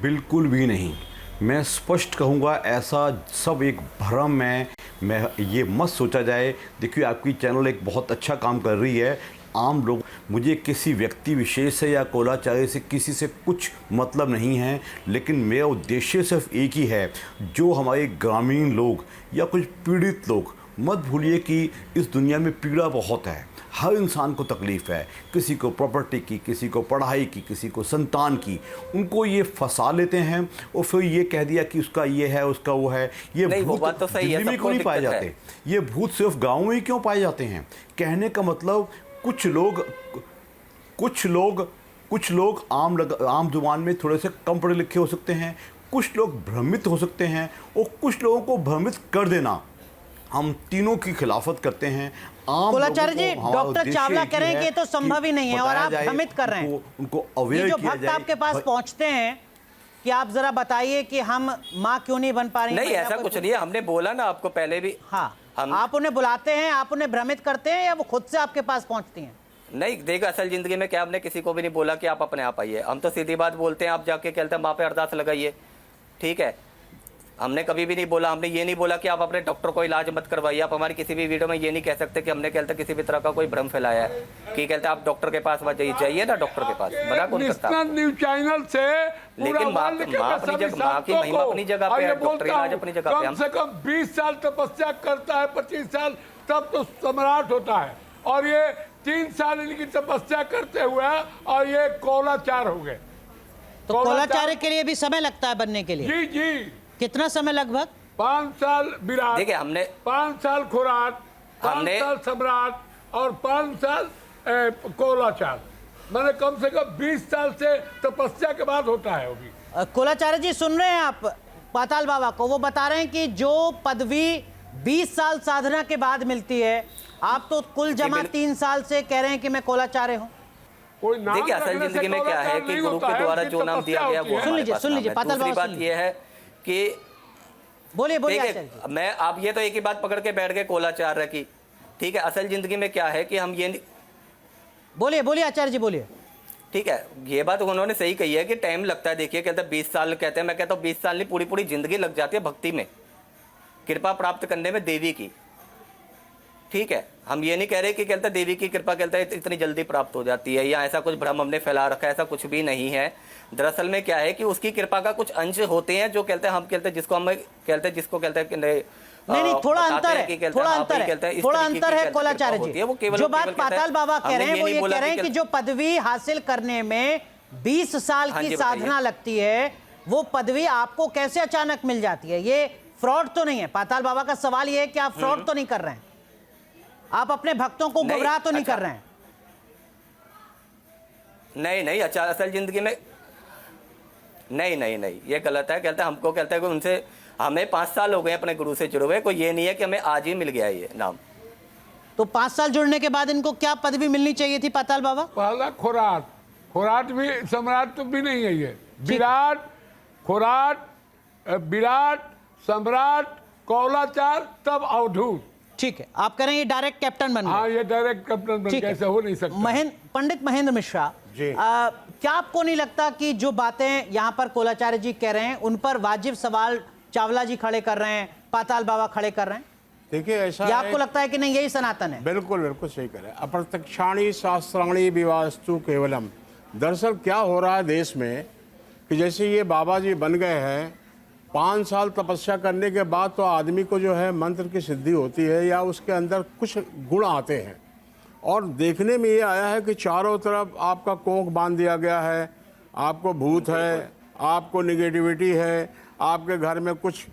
बिल्कुल भी नहीं। मैं स्पष्ट कहूँगा, ऐसा सब एक भ्रम है। मैं ये मत सोचा जाए। देखिए, आपकी चैनल एक बहुत अच्छा काम कर रही है। आम लोग, मुझे किसी व्यक्ति विशेष से या कोलाचार्य से किसी से कुछ मतलब नहीं है, लेकिन मेरा उद्देश्य सिर्फ एक ही है, जो हमारे ग्रामीण लोग या कुछ पीड़ित लोग, मत भूलिए कि इस दुनिया में पीड़ा बहुत है, हर इंसान को तकलीफ़ है, किसी को प्रॉपर्टी की, किसी को पढ़ाई की, किसी को संतान की। उनको ये फंसा लेते हैं और फिर ये कह दिया कि उसका ये है, उसका वो है। ये भूत
तो सही है,
दिल्ली में क्यों नहीं पाए जाते? ये भूत सिर्फ गाँव में ही क्यों पाए जाते हैं? कहने का मतलब कुछ लोग आम जुबान में थोड़े से कम पढ़े लिखे हो सकते हैं, कुछ लोग भ्रमित हो सकते हैं और कुछ लोगों को भ्रमित कर देना हम तीनों की खिलाफत करते हैं।
कुलाचार्य जी, डॉक्टर चावला कह रहे हैं कि ये तो संभव ही नहीं है और आप भ्रमित कर रहे हैं।
उनको अवेयर
जो
किया
भक्त
जाए।
आपके पास पहुंचते हैं कि आप जरा बताइए कि हम माँ क्यों नहीं बन पा रही?
नहीं, ऐसा कुछ नहीं है। हमने बोला ना आपको पहले भी।
हाँ, आप उन्हें बुलाते हैं, आप उन्हें भ्रमित करते हैं या वो खुद से आपके पास पहुंचती हैं?
नहीं, देखो असल जिंदगी में क्या, हमने किसी को भी नहीं बोला कि आप अपने आप आइए। हम तो सीधी बात बोलते हैं, आप जाके कहते हैं माँ पे अरदास लगाइए, ठीक है। हमने कभी भी नहीं बोला, हमने ये नहीं बोला कि आप अपने डॉक्टर को इलाज मत करवाइए। आप हमारी किसी भी वीडियो में ये नहीं कह सकते कि हमने कहते किसी भी तरह का कोई भ्रम फैलाया है कि कहते आप डॉक्टर के पास जाइए ना, डॉक्टर के पास मना कौन करता?
न्यूज चैनल से
लेकिन माँ की महिमा अपनी जगह पे है, डॉक्टर इलाज अपनी जगह पे।
कम से कम 20 साल तपस्या करता है, 25 साल, तब तो सम्राट होता है। और ये 3 साल इनकी तपस्या करते हुए और ये कोलाचार हो गए।
तो कोलाचार्य के लिए भी समय लगता है बनने के लिए?
जी जी।
कितना समय लगभग?
5 साल विराट,
देखिए हमने
5 साल खुराट, 5 साल सम्राट और 5 साल कोलाचार। मैंने कम से कम 20 साल से तपस्या के बाद होता है वो भी।
कोलाचार्य जी सुन रहे हैं आप पाताल बाबा को? वो बता रहे हैं कि जो पदवी 20 साल साधना के बाद मिलती है, आप तो कुल जमा 3 साल से कह रहे हैं कि मैं कोलाचार्य हूँ।
देखिए असल जिंदगी में क्या है कि गुरु के द्वारा जो नाम दिया गया वो
सुन लीजिए पाताल बाबा।
बात ये है कि
बोलिए
मैं आप ये तो एक ही बात पकड़ के बैठ गए कोलाचार्य की, ठीक है। असल जिंदगी में क्या है कि हम ये
बोलिए आचार्य जी बोलिए।
ठीक है, ये बात उन्होंने सही कही है कि टाइम लगता है। देखिए कहते हैं 20 साल कहते हैं, मैं कहता हूँ 20 साल नहीं, पूरी जिंदगी लग जाती है भक्ति में, कृपा प्राप्त करने में देवी की, ठीक है। हम ये नहीं कह रहे कि कहते देवी की कृपा कहते हैं इतनी जल्दी प्राप्त हो जाती है या ऐसा कुछ भ्रम हमने फैला रखा है, ऐसा कुछ भी नहीं है। दरअसल में क्या है कि उसकी कृपा का कुछ अंश होते हैं जो कहते हैं, हम कहते हैं जिसको हम कहते हैं, जिसको कहते हैं कि
नहीं थोड़ा अंतर है, थोड़ा अंतर है कोलाचार्य जी। जो बात पाताल बाबा कह रहे हैं वो ये कह रहे हैं कि जो पदवी हासिल करने में 20 साल की साधना लगती है, वो पदवी आपको कैसे अचानक मिल जाती है? ये फ्रॉड तो नहीं है? पाताल बाबा का सवाल ये है कि आप फ्रॉड तो नहीं कर रहे हैं, आप अपने भक्तों को गुमराह तो नहीं कर रहे हैं?
नहीं, अच्छा असल जिंदगी में नहीं, ये गलत है। कहते हैं हमको, कहते हैं कि उनसे हमें 5 साल हो गए अपने गुरु से जुड़े हुए, कोई ये नहीं है कि हमें आज ही मिल गया ये नाम।
तो 5 साल जुड़ने के बाद इनको क्या पदवी मिलनी चाहिए थी पाताल बाबा?
पहला खुराट भी सम्राट तो भी नहीं है ये। विराट सम्राट कोलाचार तब अवधूत।
ठीक है, आप कह रहे हैं ये डायरेक्ट कैप्टन बन गए?
हाँ, ये डायरेक्ट कैप्टन बन गए, ऐसा हो नहीं सकता।
पंडित महेंद्र मिश्रा, क्या आपको नहीं लगता कि जो बातें यहाँ पर कोलाचार्य जी कह रहे हैं उन पर वाजिब सवाल चावला जी खड़े कर रहे हैं, पाताल बाबा खड़े कर रहे हैं?
देखिए ऐसा
या आपको लगता है कि नहीं यही सनातन है?
बिल्कुल सही करें। अप्रत्यक्षाणी शास्त्राणी विवास्तु केवलम। दरअसल क्या हो रहा है देश में कि जैसे ये बाबा जी बन गए हैं, 5 साल तपस्या करने के बाद तो आदमी को जो है मंत्र की सिद्धि होती है या उसके अंदर कुछ गुण आते हैं। और देखने में ये आया है कि चारों तरफ आपका कोंक बांध दिया गया है, आपको भूत है, आपको निगेटिविटी है, आपके घर में कुछ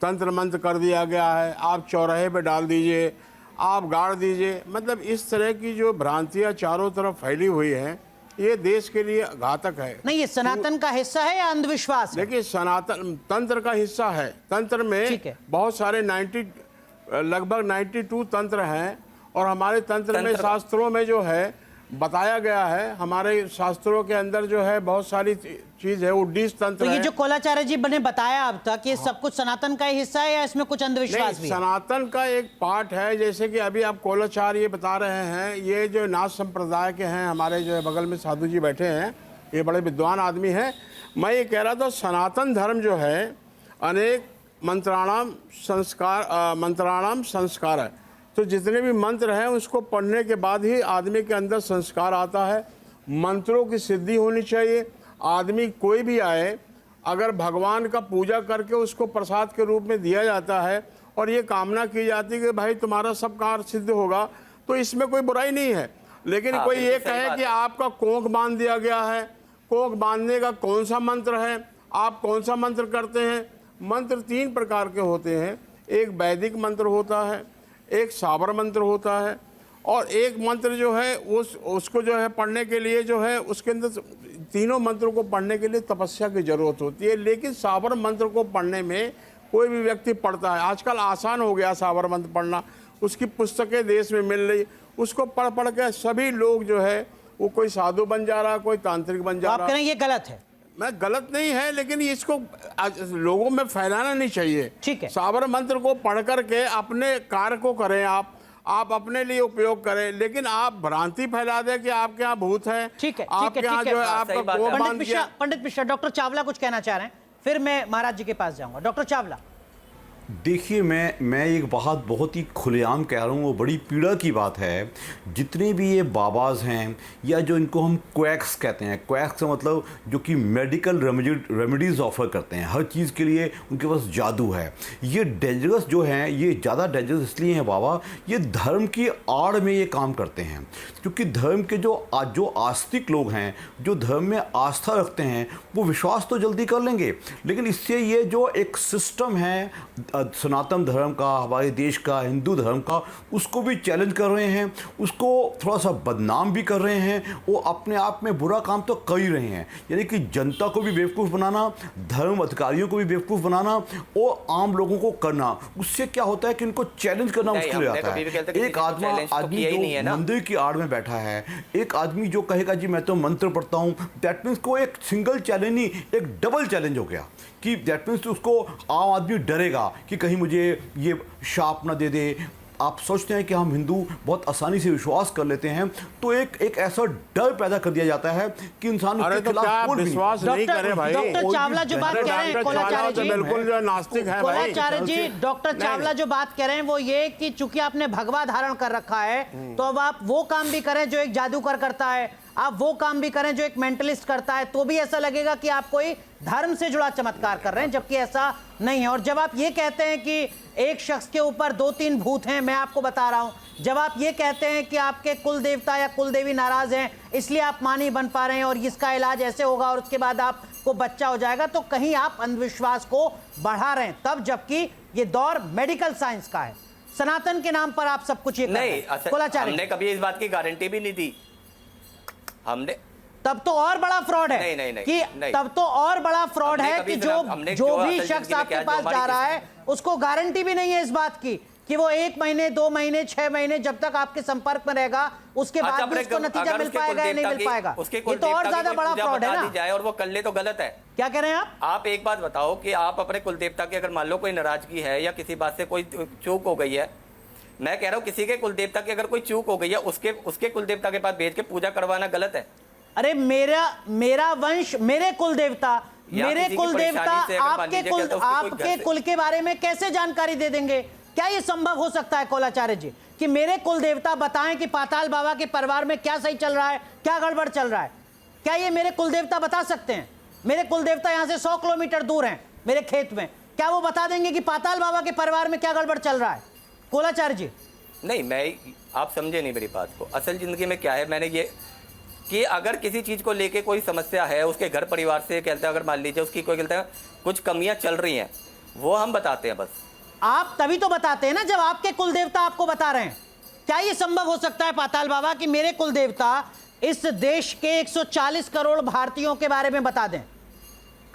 तंत्र मंत्र कर दिया गया है, आप चौराहे पे डाल दीजिए, आप गाड़ दीजिए। मतलब इस तरह की जो भ्रांतियाँ चारों तरफ फैली हुई हैं, ये देश के लिए घातक है।
नहीं, ये सनातन का हिस्सा है या अंधविश्वास है?
देखिए, सनातन तंत्र का हिस्सा है। तंत्र
ठीक
में
है।
बहुत सारे लगभग 92 तंत्र हैं, और हमारे तंत्र में, शास्त्रों में जो है बताया गया है, हमारे शास्त्रों के अंदर जो है बहुत सारी चीज है। 19 तंत्र
तो ये
है।
जो कोलाचार्य जी ने बताया अब तक, ये सब कुछ सनातन का ही हिस्सा है या इसमें कुछ अंधविश्वास
नहीं,
भी है?
सनातन का एक पार्ट है। जैसे कि अभी आप कोलाचार्य बता रहे हैं, ये जो नाथ संप्रदाय के हैं, हमारे जो है बगल में साधु जी बैठे हैं, ये बड़े विद्वान आदमी हैं। मैं ये कह रहा था, सनातन धर्म जो है अनेक मंत्राणाम संस्कार है। तो जितने भी मंत्र हैं उसको पढ़ने के बाद ही आदमी के अंदर संस्कार आता है। मंत्रों की सिद्धि होनी चाहिए। आदमी कोई भी आए, अगर भगवान का पूजा करके उसको प्रसाद के रूप में दिया जाता है और ये कामना की जाती है कि भाई तुम्हारा सब कार्य सिद्ध होगा, तो इसमें कोई बुराई नहीं है। लेकिन कोई ये कहे कि आपका कोख बांध दिया गया है, कोख बांधने का कौन सा मंत्र है, आप कौन सा मंत्र करते हैं? मंत्र 3 प्रकार के होते हैं। एक वैदिक मंत्र होता है, एक साबर मंत्र होता है, और एक मंत्र जो है उसको जो है पढ़ने के लिए जो है उसके अंदर, तीनों मंत्रों को पढ़ने के लिए तपस्या की जरूरत होती है। लेकिन साबर मंत्र को पढ़ने में कोई भी व्यक्ति पढ़ता है। आजकल आसान हो गया साबर मंत्र पढ़ना, उसकी पुस्तकें देश में मिल रही, उसको पढ़ के सभी लोग जो है वो कोई साधु बन जा रहा है, कोई तांत्रिक बन जा
आप
रहा
कह
है।
रहे हैं ये गलत है?
मैं गलत नहीं है, लेकिन इसको लोगों में फैलाना नहीं चाहिए।
ठीक है।
साबर मंत्र को पढ़ करके अपने कार्य को करें, आप अपने लिए उपयोग करें, लेकिन आप भ्रांति फैला दें कि आपके यहाँ भूत है,
ठीक है,
आपके यहाँ जो है आपका कोख बांध दिया।
पंडित मिश्रा, डॉक्टर चावला कुछ कहना चाह रहे हैं, फिर मैं महाराज जी के पास जाऊंगा। डॉक्टर चावला।
देखिए, मैं एक बात बहुत ही खुलेआम कह रहा हूँ, वो बड़ी पीड़ा की बात है। जितने भी ये बाबाज हैं, या जो इनको हम क्वैक्स कहते हैं, क्वैक्स का मतलब जो कि मेडिकल रेमेडीज़ ऑफर करते हैं, हर चीज़ के लिए उनके पास जादू है। ये डेंजरस जो हैं, ये ज़्यादा डेंजरस इसलिए हैं बाबा, ये धर्म की आड़ में ये काम करते हैं। क्योंकि धर्म के जो आस्तिक लोग हैं, जो धर्म में आस्था रखते हैं, वो विश्वास तो जल्दी कर लेंगे, लेकिन इससे ये जो एक सिस्टम है सनातन धर्म का, हमारे देश का, हिंदू धर्म का, उसको भी चैलेंज कर रहे हैं, उसको थोड़ा सा बदनाम भी कर रहे हैं। वो अपने आप में बुरा काम तो कर ही रहे हैं, यानी कि जनता को भी बेवकूफ़ बनाना, धर्म अधिकारियों को भी बेवकूफ़ बनाना, और आम लोगों को करना। उससे क्या होता है कि इनको चैलेंज करना मुश्किल हो जाता है। एक आदमी जो मंदिर की आड़ में बैठा है, एक आदमी जो कहेगा जी मैं तो मंत्र पढ़ता हूँ, दैट मीन्स को एक सिंगल चैलेंज नहीं, एक डबल चैलेंज हो गया कि दैट मीन्स उसको आम आदमी डरेगा कि कहीं मुझे ये शाप ना दे दे। आप सोचते हैं कि हम हिंदू बहुत आसानी से विश्वास कर लेते हैं, तो एक ऐसा डर पैदा कर दिया जाता है कि इंसान उसके खिलाफ बोल भी नहीं।
विश्वास नहीं करे भाई।
डॉक्टर चावला जो बात कह रहे हैं, कोलाचार्य जी
बिल्कुल जो नास्तिक है भाई।
कोलाचार्य जी, डॉक्टर चावला जो बात कह रहे हैं वो ये कि चूंकि आपने भगवा धारण कर रखा है, तो अब आप वो काम भी करें जो एक जादूगर करता है, आप वो काम भी करें जो एक मेंटलिस्ट करता है, तो भी ऐसा लगेगा कि आप कोई धर्म से जुड़ा चमत्कार कर रहे हैं, जबकि ऐसा नहीं है। और जब आप ये कहते हैं कि एक शख्स के ऊपर 2-3 भूत हैं, मैं आपको बता रहा हूं, जब आप ये कहते हैं कि आपके कुल देवता या कुल देवी नाराज हैं, इसलिए आप मां नहीं बन पा रहे हैं और इसका इलाज ऐसे होगा और उसके बाद आपको बच्चा हो जाएगा, तो कहीं आप अंधविश्वास को बढ़ा रहे हैं, तब जबकि ये दौर मेडिकल साइंस का है। सनातन के नाम पर आप सब कुछ ये कर रहे हैं। कोलाचार्य,
हमने कभी इस बात की गारंटी भी नहीं दी। हमने
तब तो और बड़ा फ्रॉड है।
नहीं,
कि
नहीं।
तब तो और बड़ा फ्रॉड है कि जो भी
असल
शख्स
जिंदगी में
आपके
क्या,
पास
जो
जा रहा है उसको गारंटी भी नहीं है इस बात की कि वो 1 महीने, 2 महीने, 6 महीने जब तक आपके संपर्क में रहेगा उसके बाद भी उसको नतीजा मिल पाएगा या नहीं मिल पाएगा। ये तो और ज्यादा बड़ा फ्रॉड है ना।
जाए और वो कर ले तो गलत है।
क्या कह रहे हैं
आप एक बात बताओ कि आप अपने कुल देवता की अगर मान लो कोई नाराजगी है या किसी बात से कोई चूक हो गई है, मैं कह रहा हूँ किसी के कुल देवता की अगर कोई चूक हो गई है, उसके कुल देवता के पास भेज के पूजा करवाना गलत है।
अरे मेरा वंश, मेरे कुल देवता आपके कुल के बारे में कैसे जानकारी दे देंगे? क्या ये संभव हो सकता है कोलाचार्य जी कि मेरे कुल देवता बताएं कि पाताल बाबा के परिवार में क्या सही चल रहा है, क्या गड़बड़ चल रहा है? क्या ये मेरे कुल देवता बता सकते हैं? मेरे कुल देवता यहां से 100 किलोमीटर दूर हैं मेरे खेत में, क्या वो बता देंगे कि पाताल बाबा के परिवार में क्या गड़बड़ चल रहा है? कोलाचार्य जी
नहीं, आप समझे नहीं मेरी बात को। असल जिंदगी में क्या है, मैंने ये कि अगर किसी चीज को लेके कोई समस्या है, उसके घर परिवार से कहते हैं, अगर मान लीजिए उसकी कोई कहते हैं कुछ कमियां चल रही हैं, वो हम बताते हैं। बस
आप तभी तो बताते हैं ना जब आपके कुल देवता आपको बता रहे हैं। क्या ये संभव हो सकता है पाताल बाबा कि मेरे कुल देवता इस देश के 140 करोड़ भारतीयों के बारे में बता दें।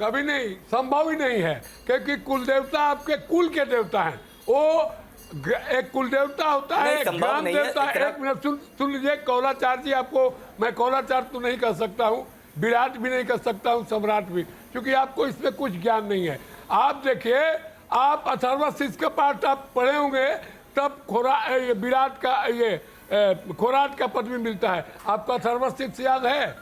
कभी नहीं, संभव ही नहीं है, क्योंकि कुल देवता आपके कुल के देवता हैं। वो एक कुल देवता होता है, एक ग्राम देवता है। एक मिनट सुन लीजिए कौलाचार्य जी, आपको मैं कौलाचार्य तो नहीं कह सकता हूँ, विराट भी नहीं कह सकता हूँ, सम्राट भी, क्योंकि आपको इसमें कुछ ज्ञान नहीं है। आप देखिए, आप अथर्वशीष का पाठ आप पढ़े होंगे, तब विराट का खोराट का पद भी मिलता है। आपको अथर्वशीष याद है,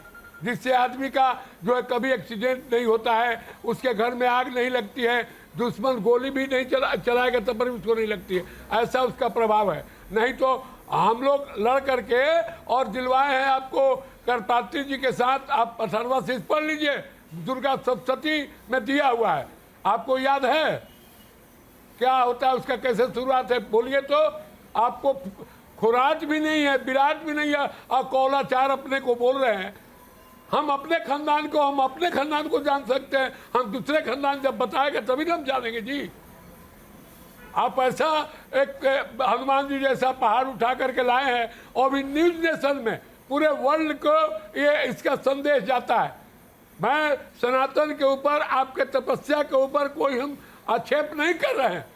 जिससे आदमी का जो है कभी एक्सीडेंट नहीं होता है, उसके घर में आग नहीं लगती है, दुश्मन गोली भी नहीं चलाएगा तब पर भी उसको नहीं लगती है, ऐसा उसका प्रभाव है। नहीं तो हम लोग लड़ करके और दिलवाए हैं आपको करपात्री जी के साथ। आप अथर्वशीष पढ़ लीजिए, दुर्गा सप्तशती में दिया हुआ है, आपको याद है क्या होता है उसका, कैसे शुरुआत है, बोलिए तो। आपको खुराज भी नहीं है, विराट भी नहीं है, और कौलाचार अपने को बोल रहे हैं। हम अपने खानदान को जान सकते हैं, हम दूसरे खानदान जब बताएंगे तभी हम जानेंगे जी। आप ऐसा एक हनुमान जी जैसा पहाड़ उठा करके लाए हैं, और भी न्यूज नेशन में पूरे वर्ल्ड को ये इसका संदेश जाता है। मैं सनातन के ऊपर, आपके तपस्या के ऊपर कोई हम आक्षेप नहीं कर रहे हैं,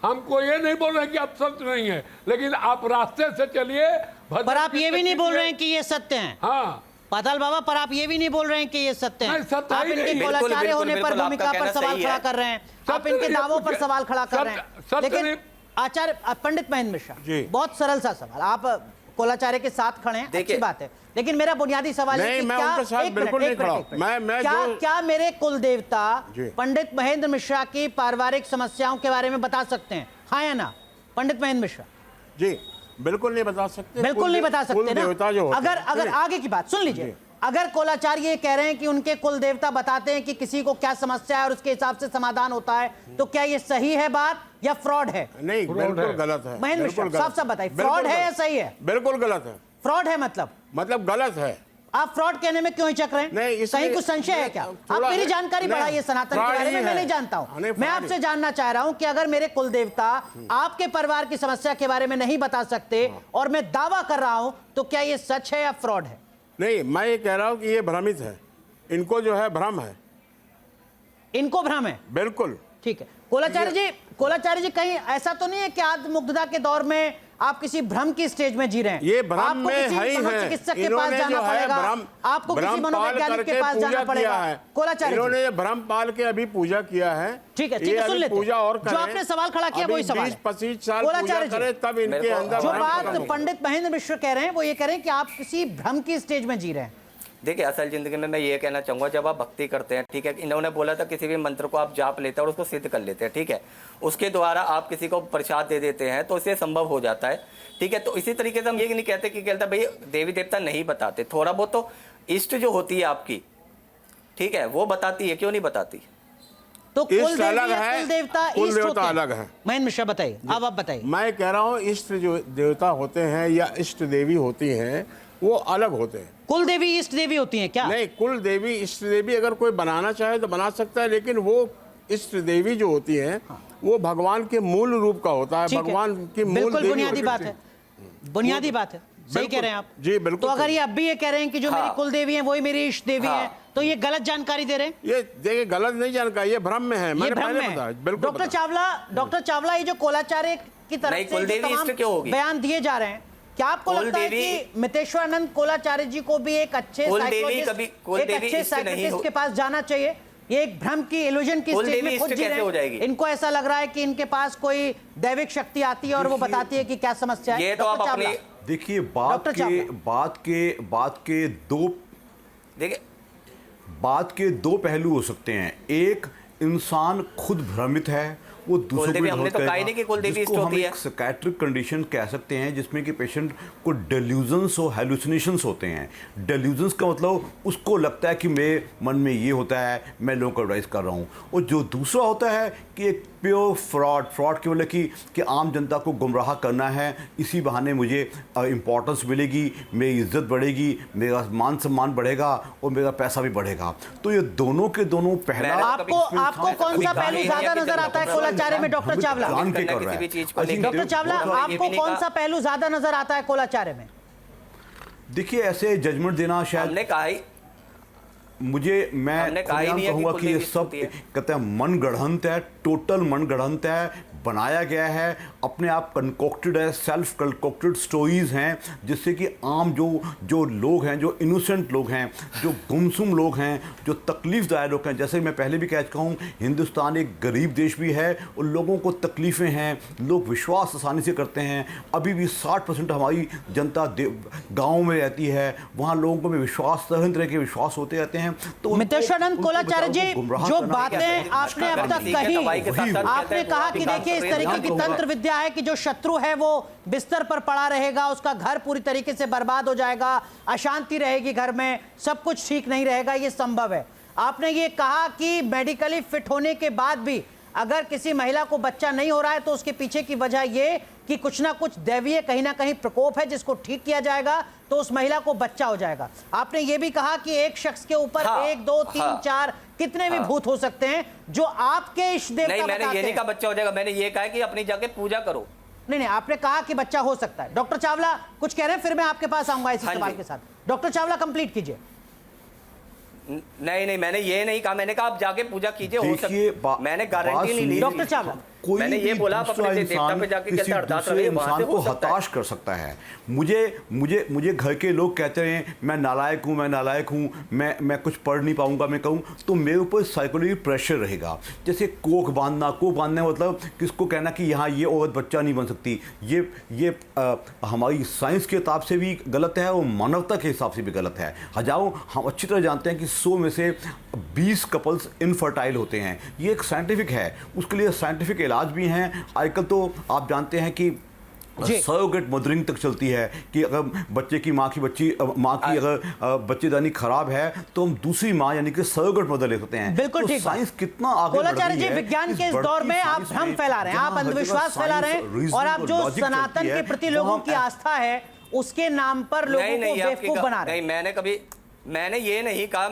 हमको ये नहीं बोल रहे कि आप सत्य नहीं है, लेकिन आप रास्ते से चलिए।
पर आप ये भी नहीं बोल रहे हैं कि ये सत्य है।
हाँ
पाताल बाबा, पर आप ये भी नहीं बोल रहे हैं कि ये सत्य है।
नहीं, सत्य
आप
ही
इनके
नहीं।
कौलाचार्य होने पर,
बिल्कुल,
भूमिका
आपका
पर
कहना
सवाल
सही
खड़ा
है।
कर रहे हैं, आप
सत्य
इनके
नहीं
दावों पर
पूछे।
सवाल खड़ा कर रहे हैं।
सत्य
लेकिन
नहीं।
आचार्य पंडित महेंद्र मिश्रा,
जी।
बहुत सरल सा सवाल, आप कौलाचार्य के साथ खड़े हैं, अच्छी
देखिए।
बात है, लेकिन मेरा बुनियादी सवाल है
नहीं,
कि
मैं
क्या,
उनके साथ
एक
बिल्कुल
मिनट,
नहीं
एक मिनट,
खड़ा हूं। मैं जो-
क्या मेरे कुल देवता
जी।
पंडित महेंद्र मिश्रा की पारिवारिक समस्याओं के बारे में बता सकते हैं, हाँ या ना? पंडित महेंद्र मिश्रा
जी बिल्कुल नहीं बता सकते,
बिल्कुल नहीं बता सकते ना।
देवता जो होते
अगर
हैं।
अगर आगे की बात सुन लीजिए, अगर कौलाचार्य ये कह रहे हैं कि उनके कुल देवता बताते हैं कि किसी को क्या समस्या है और उसके हिसाब से समाधान होता है, तो क्या ये सही है बात या फ्रॉड है?
नहीं, बिल्कुल गलत है।
महेंद्र
बिल्कुल
मिश्रा, साफ साफ बताइए,
बिल्कुल
फ्रॉड है
गलत।
या सही है?
बिल्कुल गलत है।
फ्रॉड है मतलब
गलत है।
आप फ्रॉड कहने में क्यों हिचक रहे हैं?
नहीं, इसमें-
कहीं कुछ संशय है क्या? आप
थोड़ा-
मेरी जानकारी
नहीं,
बढ़ाइए सनातन के
फ्रॉड
बारे
ही
में, मैं
है।
नहीं जानता हूं।
नहीं,
मैं
फ्रॉड
आपसे
ही।
जानना चाह रहा हूं कि अगर मेरे कुल देवता आपके परिवार की समस्या के बारे में नहीं बता सकते और मैं दावा कर रहा हूं, तो क्या ये सच है या फ्रॉड है?
नहीं, मैं ये कह रहा हूँ कि ये भ्रमित है, इनको जो है भ्रम है।
इनको भ्रम है,
बिल्कुल
ठीक है। कोलाचार्य जी कहीं ऐसा तो नहीं है कि आत्ममुग्धता के दौर में आप किसी भ्रम की स्टेज में जी रहे हैं?
ये भ्रम
आपको
में
किसी
है ही है।
मनोचिकित्सक के पास
इन्होंने
जाना
जो है
पड़ेगा, आपको किसी
भ्रम पाल
मनोवैज्ञानिक के
करके
पास
पूजा
जाना
किया
पड़ेगा।
है।
कोलाचार्य
इन्होंने
जी,
ये भ्रम पाल के अभी पूजा किया है।
ठीक है,
ये
सुन
अभी
लेते हैं।
पूजा और
जो
करें,
आपने सवाल खड़ा किया वही सवाल है।
20-25 साल पूजा
कोलाचार्य जी,
करें तब इनके
मेरे को-
अंदर
जो
भ्रम
बात
खत्म होगा।
पंडित महेंद्र मिश्र कह रहे हैं वो ये कह रहे हैं कि आप किसी भ्रम की स्टेज में जी रहे हैं।
देखिए, असल जिंदगी में मैं ये कहना चाहूँगा, जब आप भक्ति करते हैं, ठीक है, इन्होंने बोला था किसी भी मंत्र को आप जाप लेते हैं और उसको सिद्ध कर लेते हैं, ठीक है, उसके द्वारा आप किसी को प्रसाद दे देते हैं तो इससे संभव हो जाता है, ठीक है। तो इसी तरीके से हम ये नहीं कहते कि कहता भाई देवी देवता नहीं बताते, थोड़ा बहुत तो इष्ट जो होती है आपकी, ठीक है, वो बताती है, क्यों नहीं बताती?
तो
इष्ट
कुल
अलग
देवी या
है,
कुल देवता
कुल
इष्ट
देवता
होते हैं।
अलग है।
महेंद्र मिश्रा बताइए, अब आप बताइए।
मैं कह रहा हूँ इष्ट जो देवता होते हैं या इष्ट देवी होती हैं वो अलग होते हैं।
कुल देवी इष्ट देवी होती हैं क्या?
नहीं, कुल देवी इष्ट देवी अगर कोई बनाना चाहे तो बना सकता है, लेकिन वो इष्ट देवी जो होती है वो भगवान के मूल रूप का होता है।
ठीक है।
भगवान की मूल
बिल्कुल
देवी
बुनियादी
होती
बात है, बुनियादी बात है, सही
बिल्कुल।
कह रहे हैं आप
जी, बिल्कुल
तो अगर
सही।
ये अब भी ये कह रहे हैं कि जो मेरी
हाँ।
कुल देवी है वही मेरी इष्ट देवी
हाँ।
है, तो ये गलत जानकारी दे रहे हैं।
ये देखिए गलत नहीं जानकारी, ये भ्रम में है।
ये
मैंने
भ्रम
पहले
में
बताया,
है।
बिल्कुल
डॉक्टर चावला, ये जो कोलाचार्य की तरफ
नहीं,
से जो
कुलदेवी इष्ट क्यों
तमाम
होगी?
बयान दिए जा रहे हैं, क्या आपको लगता है कि मितेश्वरानंद कोलाचार्य जी को भी एक अच्छे साइकोलॉजिस्ट के पास जाना चाहिए? ये एक भ्रम की, इल्यूजन की स्टेज में खुद जी रहे हैं। इनको ऐसा लग रहा है कि इनके पास कोई दैविक शक्ति आती है और वो बताती है कि क्या समस्या है।
ये तो आप अपनी
देखिए
डॉक्टर
देखिए
बात के दो पहलू हो सकते हैं। एक, इंसान खुद भ्रमित है, वो दूसरों
कुलदेवी
को
हमने तो कहा ही नहीं कि कुलदेवी
जिसको
इष्ट
हम
होती है।
एक साइकेट्रिक कंडीशन कह सकते हैं, जिसमें कि पेशेंट को डेल्यूजन्स और हेलुसिनेशंस होते हैं। डेल्यूजन्स का मतलब उसको लगता है कि मेरे मन में ये होता है, मैं लोगों को एडवाइस कर रहा हूँ। और जो दूसरा होता है कि एक प्योर फ्रॉड के मतलब कि आम जनता को गुमराह करना है, इसी बहाने मुझे इंपॉर्टेंस मिलेगी, मेरी इज्जत बढ़ेगी, मेरा मान सम्मान बढ़ेगा और मेरा पैसा भी बढ़ेगा। तो ये दोनों के दोनों पहला
आपको कौन सा पहलू ज्यादा नजर आता है कोलाचार्य में? डॉक्टर चावला,
जान के कर रहा है।
डॉक्टर चावला, आपको कौन सा पहलू ज्यादा नजर आता है कोलाचार्य में?
देखिए ऐसे जजमेंट देना शायद
हमने कहा ही
मैं
हमने कहा ही नहीं है कि
कहूँगा कि ये
कुलदेवी
सब
स्तुति है।
कहते हैं मनगढ़ंत है, टोटल मनगढ़ंत है, बनाया गया है, अपने आप कंकोक्टेड है, सेल्फ कंकोक्टेड स्टोरीज हैं, जिससे कि आम जो लोग हैं, जो इनोसेंट लोग हैं, जो गुमसुम लोग हैं, जो तकलीफदायक लोग हैं, जैसे मैं पहले भी कह चुका हूँ, हिंदुस्तान एक गरीब देश भी है और लोगों को तकलीफ़ें हैं, लोग विश्वास आसानी से करते हैं। अभी भी 60% हमारी जनता गाँव में रहती है, वहाँ लोगों को भी विश्वास, तरह तरह के विश्वास होते रहते हैं। तो
मितेश्वरानंद कोलाचार्य जी, जो बातें आपने अब तक कही, आपने कहा कि देखिए इस तरीके की तंत्र विद्या है कि जो शत्रु है वो बिस्तर पर पड़ा रहेगा, उसका घर पूरी तरीके से बर्बाद हो जाएगा, अशांति रहेगी घर में, सब कुछ ठीक नहीं रहेगा, ये संभव है। आपने ये कहा कि मेडिकली फिट होने के बाद भी अगर किसी महिला को बच्चा नहीं हो रहा है तो उसके पीछे की वजह ये कि कुछ ना कुछ दैवीय कहीं ना कहीं प्रकोप है, जिसको ठीक किया जाएगा तो उस महिला को बच्चा हो जाएगा। आपने ये भी कहा कि एक शख्स के ऊपर 1 2 3 4 कितने भी भूत हो सकते हैं जो आपके इष्ट देवता
नहीं, मैंने ये नहीं कहा
हैं।
बच्चा हो जाएगा, मैंने ये कहा कि अपनी जाके पूजा करो।
नहीं, आपने कहा कि बच्चा हो सकता है। डॉक्टर चावला कुछ कह रहे हैं, फिर मैं आपके पास आऊंगा इसी सवाल के साथ। डॉक्टर चावला कंप्लीट कीजिए।
नहीं, मैंने ये नहीं कहा, मैंने कहा आप जाके पूजा कीजिए, हो सकता, मैंने गारंटी नहीं ली।
डॉक्टर चावला,
मैंने ये बोला आप अपने देवता पे जाके कहते अरदास रहे, वहां से
को हताश कर सकता है। मुझे घर के लोग कहते हैं मैं नालायक हूँ, मैं कुछ पढ़ नहीं पाऊंगा, मैं कहूँ तो मेरे ऊपर साइकोलॉजी प्रेशर रहेगा। जैसे कोख बांधने मतलब किसको कहना कि यहाँ ये औरत बच्चा नहीं बन सकती, ये हमारी साइंस के हिसाब से भी गलत है और मानवता के हिसाब से भी गलत है। हजारों हम अच्छी तरह जानते हैं कि 100 में से 20 कपल्स इनफर्टाइल होते हैं। ये एक साइंटिफिक है, उसके लिए साइंटिफिक इलाज भी हैं। आजकल तो आप जानते हैं कि सरोगेट मदरिंग तक चलती है कि अगर बच्चे की माँ की अगर बच्चेदानी खराब है तो हम दूसरी माँ यानी कि सरोगेट मदर ले सकते हैं।
बिल्कुल ठीक।
साइंस कितना आगे बढ़
कोलाचार्य
गई
जी,
है।
विज्ञान के इस दौर में आप भ्रम फैला रहे हैं, आप अंधविश्वास फैला रहे हैं और आप जो सनातन के प्रति लोगों की आस्था है उसके नाम पर लोगों को बेवकूफ बना रहे हैं।
मैंने ये नहीं कहा,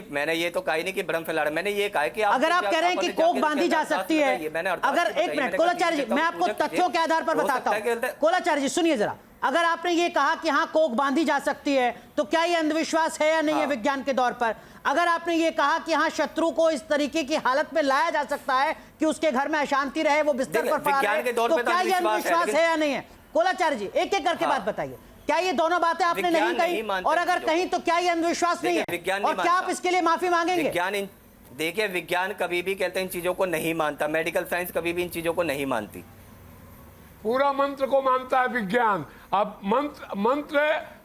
मैंने ये तो कहा ही नहीं कि भ्रम फैला रहा है। मैंने ये कहा कि
अगर आप कह रहे हैं कि कोक बांधी जा सकती है, अगर एक मिनट कोलाचार्य जी, मैं आपको तथ्यों के आधार पर बताता हूं। कोलाचार्य जी सुनिए जरा, अगर आपने ये कहा कि हाँ कोक बांधी जा सकती है तो क्या ये अंधविश्वास है या नहीं है विज्ञान के दौर पर? अगर आपने ये कहा कि हाँ शत्रु को इस तरीके की हालत में लाया जा सकता है कि उसके घर में अशांति रहे, वो बिस्तर पर पड़ा रहे, तो क्या ये अंधविश्वास है या नहीं है? कोलाचार्य जी एक एक करके बात बताइए, क्या ये दोनों बातें आपने नहीं कही, और अगर कहीं तो क्या ये अंधविश्वास नहीं है, और क्या आप इसके लिए माफी मांगेंगे?
देखिए विज्ञान कभी भी कहते हैं इन चीजों को नहीं मानता, मेडिकल साइंस कभी भी इन चीजों को नहीं मानती।
पूरा मंत्र को मानता है विज्ञान। अब मंत्र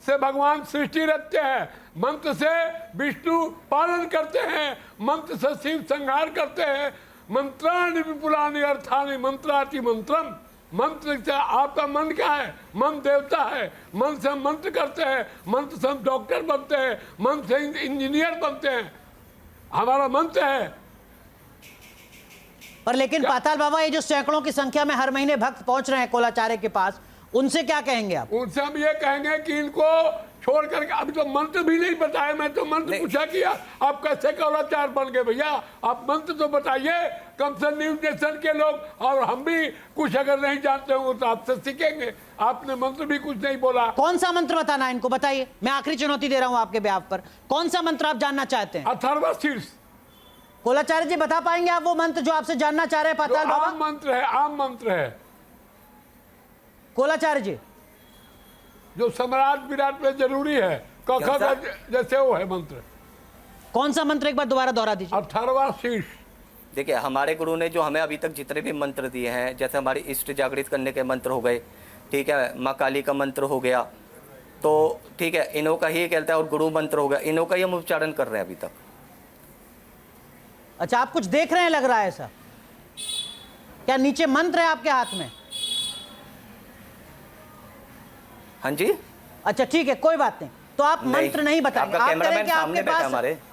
से भगवान सृष्टि रचते हैं, मंत्र से विष्णु पालन करते हैं, मंत्र से शिव संहार करते हैं। मंत्राणि विपुलानि अर्थानि मंत्राति मंत्रम। मंत्र से आपका मन क्या है? मन देवता है। मन से हम मंत्र करते हैं, मंत्र से हम डॉक्टर बनते हैं, मन से इंजीनियर बनते हैं। हमारा मंत्र है।
पर लेकिन पाताल बाबा ये जो सैकड़ों की संख्या में हर महीने भक्त पहुंच रहे हैं कोलाचार्य के पास, उनसे क्या कहेंगे आप?
उनसे हम ये कहेंगे कि इनको छोड़ करके, अभी तो मंत्र भी नहीं बताया, मैं तो मंत्र पूछा किया आप कैसे कोलाचार्य बन गए भैया, आप मंत्र तो बताइए। कम से न्यू नेशन के लोग और हम भी कुछ अगर नहीं जानते होंगे तो आपसे सीखेंगे। आपने मंत्र भी कुछ नहीं बोला।
कौन सा मंत्र बताना है इनको, बताइए। मैं आखिरी चुनौती दे रहा हूं आपके ब्याह पर, कौन सा मंत्र आप जानना चाहते हैं?
अथर्वशीर्ष।
कोलाचार्य जी बता पाएंगे आप वो मंत्र जो आपसे जानना चाह रहे हैं पाताल बाबा?
आम मंत्र है, आम मंत्र है
कोलाचार्य जी,
जो सम्राट विराट में जरूरी है, कखा का जैसे वो है मंत्र।
कौन सा मंत्र एक बार दोबारा दोहरा दीजिए।
अथर्वशीर्ष।
देखिए हमारे गुरु ने जो हमें अभी तक जितने भी मंत्र दिए हैं, जैसे हमारी इष्ट जागृत करने के मंत्र हो गए, ठीक है, माँ काली का मंत्र हो गया, तो ठीक है, इन्हों का ही कहता है, और गुरु मंत्र हो गया, इन्हों का ही हम उच्चारण कर रहे हैं अभी तक।
अच्छा, आप कुछ देख रहे हैं, लग रहा है ऐसा? क्या नीचे मंत्र है आपके हाथ में?
हाँ जी।
अच्छा ठीक है, कोई बात नहीं, तो आप मंत्र नहीं बताएंगे। आप करें कि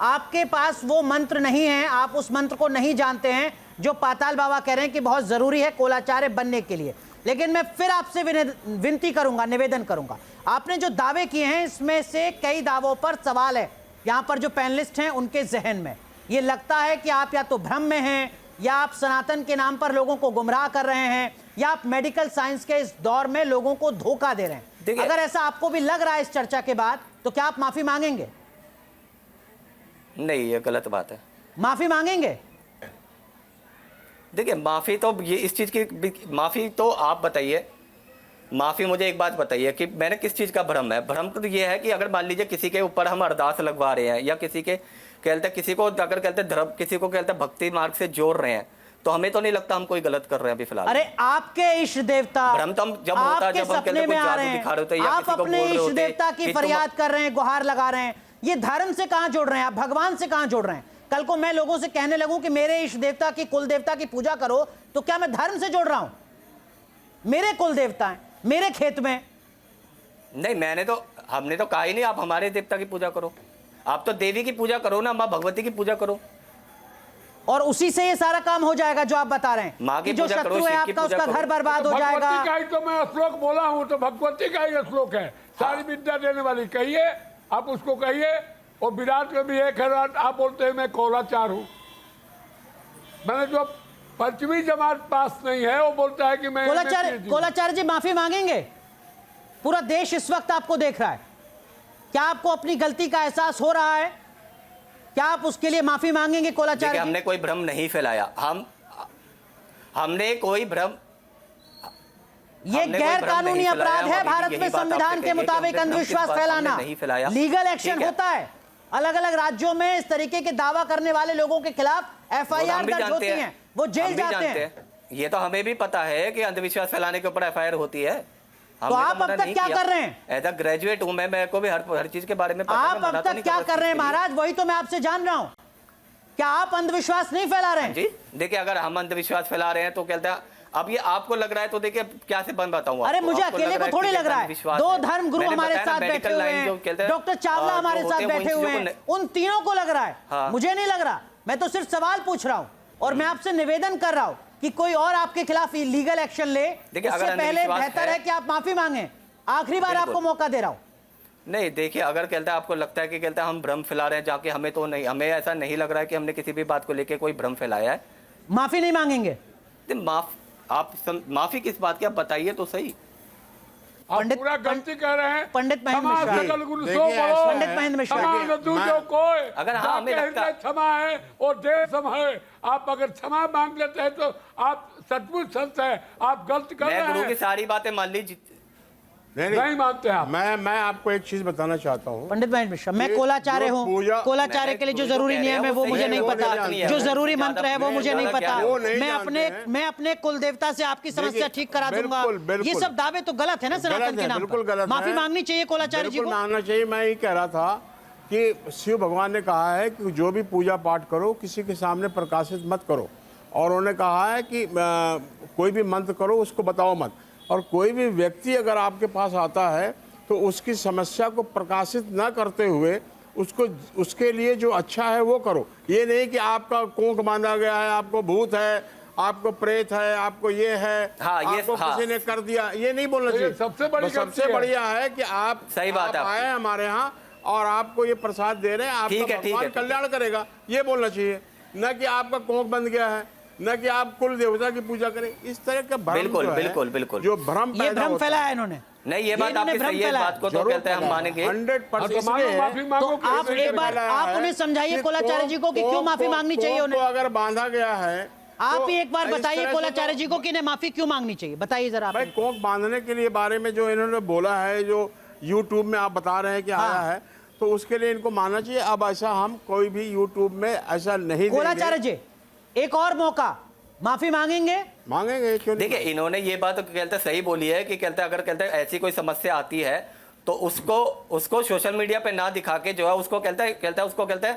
आपके पास वो मंत्र नहीं है, आप उस मंत्र को नहीं जानते हैं जो पाताल बाबा कह रहे हैं कि बहुत जरूरी है कोलाचार्य बनने के लिए। लेकिन मैं फिर आपसे विनती करूंगा, निवेदन करूंगा, आपने जो दावे किए हैं इसमें से कई दावों पर सवाल है यहां पर जो पैनलिस्ट हैं उनके जहन में। ये लगता है कि आप या तो भ्रम में हैं, या आप सनातन के नाम पर लोगों को गुमराह कर रहे हैं, या आप मेडिकल साइंस के इस दौर में लोगों को धोखा दे रहे हैं।
देखिए-
अगर ऐसा आपको भी लग रहा है इस चर्चा के बाद, तो क्या आप माफी मांगेंगे?
नहीं, ये गलत बात है।
माफी मांगेंगे?
देखिए, माफ़ी तो ये इस चीज़ की माफ़ी तो आप बताइए। माफ़ी मुझे एक बात बताइए कि मैंने किस चीज़ का भ्रम है। भ्रम तो ये है कि अगर मान लीजिए किसी के ऊपर हम अरदास लगवा रहे हैं या किसी के कहते किसी को अगर कहते धर्म किसी को कहते भक्ति मार्ग से जोड़ रहे हैं, तो हमें तो नहीं लगता हम कोई गलत कर रहे हैं अभी फिलहाल।
अरे आपके इष्ट देवता
भ्रम तो हम जब होता है,
आपके
जब हम कहते
सपने
कोई
में आ
जादू
रहे
दिखा रहे होते
हैं,
हैं या
आप
किसी को
अपने
बोल रहे
इष्ट
होते
देवता की
कि तुम-
फरियाद कर रहे हैं, गुहार लगा रहे हैं। ये धर्म से कहां जोड़ रहे हैं आप? भगवान से कहां जोड़ रहे हैं? कल को मैं लोगों से कहने लगूं कि मेरे इष्ट देवता की कुल देवता की पूजा करो, तो क्या मैं धर्म से जोड़ रहा हूं? मेरे कुल देवता हैं, मेरे खेत में।
नहीं, हमने तो कहा ही नहीं आप हमारे देवता की पूजा करो। आप तो देवी की पूजा करो ना, माँ भगवती की पूजा करो।
और उसी से ये सारा काम हो जाएगा जो आप बता रहे हैं
माँ की
कि जो
पूजा करो,
शत्रु है
शिव की
आपका,
पूजा
उसका
करो।
घर बर्बाद हो जाएगा।
भगवती का ही तो मैं श्लोक बोला हूँ, तो भगवती का ही श्लोक है। सारी विद्या देने वाली कहिए, आप उसको कहिए। और विराट में भी एक है, आप बोलते हैं मैं कोलाचार हूँ। मैंने जो 5वीं जमात पास नहीं है वो बोलता है कि मैं
कोलाचार्य जी माफी मांगेंगे? पूरा देश इस वक्त आपको देख रहा है। क्या आपको अपनी गलती का एहसास हो रहा है? क्या आप उसके लिए माफी मांगेंगे कोलाचार्य जी?
हमने कोई भ्रम नहीं फैलाया। हमने कोई भ्रम
ये गैर कानूनी अपराध है भारत में संविधान के मुताबिक अंधविश्वास फैलाना। लीगल एक्शन होता है। अलग अलग राज्यों में इस तरीके के दावा करने वाले लोगों के खिलाफ एफआईआर दर्ज होती हैं, वो जेल जाते हैं।
ये तो हमें भी पता है कि अंधविश्वास फैलाने के ऊपर एफआईआर होती है।
तो आप अब तक क्या कर रहे हैं?
एज अ ग्रेजुएट हूं मैं, मेरे को भी हर चीज के बारे में पता है।
आप अब तक क्या कर रहे हैं महाराज? वही तो मैं आपसे जान रहा हूं। क्या आप अंधविश्वास नहीं फैला रहे हैं?
जी देखिए, अगर हम अंधविश्वास फैला रहे हैं तो कहते हैं अब ये आपको लग रहा है, तो देखिए क्या से बन बताऊं।
अरे मुझे अकेले को थोड़ी लग रहा है। 2 धर्म गुरु हमारे साथ बैठे हुए हैं, डॉक्टर चावला हमारे साथ बैठे हुए हैं, उन तीनों को लग रहा है। मुझे नहीं लग रहा। मैं तो सिर्फ सवाल पूछ रहा हूं और मैं आपसे निवेदन कर रहा हूं कि कोई और आपके खिलाफ लीगल एक्शन ले। इससे पहले बेहतर है कि आप माफी मांगे। आखिरी बार आपको मौका दे रहा हूं।
नहीं देखिए, अगर कहता है आपको लगता है कि कहता है हम भ्रम फैला रहे हैं जाके, हमें तो नहीं, हमें ऐसा नहीं लग रहा है कि हमने किसी भी बात को लेके कोई भ्रम फैलाया है।
माफी नहीं मांगेंगे?
माफी किस बात की आप बताइए तो सही।
आप पूरा गलती कर रहे हैं।
पंडित महेंद्र मिश्रा, पंडित महेंद्र मिश्रा,
अगर हाँ हमें लगता है
क्षमा है और देर समय, आप अगर क्षमा मांग लेते हैं तो आप सचमुच संत है। आप गलत कर रहे हैं।
मैं गुरु की सारी बातें मान ली
नहीं मानते आप।
मैं आपको एक चीज बताना चाहता हूँ
पंडित महेंद्र मिश्रा, मैं कोलाचार्य हूँ। कोलाचार्य के लिए जो जरूरी नियम है वो मुझे नहीं पता, जो जरूरी मंत्र है वो मुझे नहीं पता। मैं अपने कुल देवता से आपकी समस्या ठीक करा दूंगा। ये सब दावे तो गलत है ना सनातन के नाम पर। माफी मांगनी चाहिए कोलाचार्य जी को।
मांगना चाहिए। मैं ये कह रहा था कि शिव भगवान ने कहा है कि जो भी पूजा पाठ करो किसी के सामने प्रकाशित मत करो, और उन्होंने कहा है कि कोई भी मंत्र करो उसको बताओ मत। और कोई भी व्यक्ति अगर आपके पास आता है तो उसकी समस्या को प्रकाशित न करते हुए उसके लिए जो अच्छा है वो करो। ये नहीं कि आपका कोंक बांधा गया है, आपको भूत है, आपको प्रेत है, आपको ये है, आपको किसी ने कर दिया, ये नहीं बोलना चाहिए। सबसे बढ़िया है कि आप
सही बात
आए हमारे यहाँ और आपको ये प्रसाद दे रहे हैं, आपका भगवान कल्याण करेगा, ये बोलना चाहिए। न कि आपका कोंक बंद गया है, न कि आप कुल देवता की पूजा करें। इस तरह का भ्रम
बिल्कुल
जो भ्रम
ये भ्रम फैलाया है इन्होंने।
नहीं, ये बात आपकी सही है। बात को तो कहते हैं हम मानेंगे
100%।
तो आप एक बार आप उन्हें समझाइए कोलाचार्य जी को कि क्यों माफी मांगनी चाहिए उन्हें।
अगर बांधा गया है,
आप ही एक बार बताइए कोलाचार्य जी को कि इन्हें माफी क्यों मांगनी चाहिए, बताइए जरा।
भाई कोंक बांधने के लिए बारे में जो इन्होंने बोला है, जो यूट्यूब में आप बता रहे हैं कि आया है, तो उसके लिए इनको मानना चाहिए। अब ऐसा हम कोई भी यूट्यूब में ऐसा नहीं।
कोलाचार्य जी एक और मौका, माफी मांगेंगे?
क्यों?
देखिए, इन्होंने ये बात कहते सही बोली है कि कहते अगर कहते ऐसी कोई समस्या आती है तो उसको सोशल मीडिया पे ना दिखा के जो है उसको कहते हैं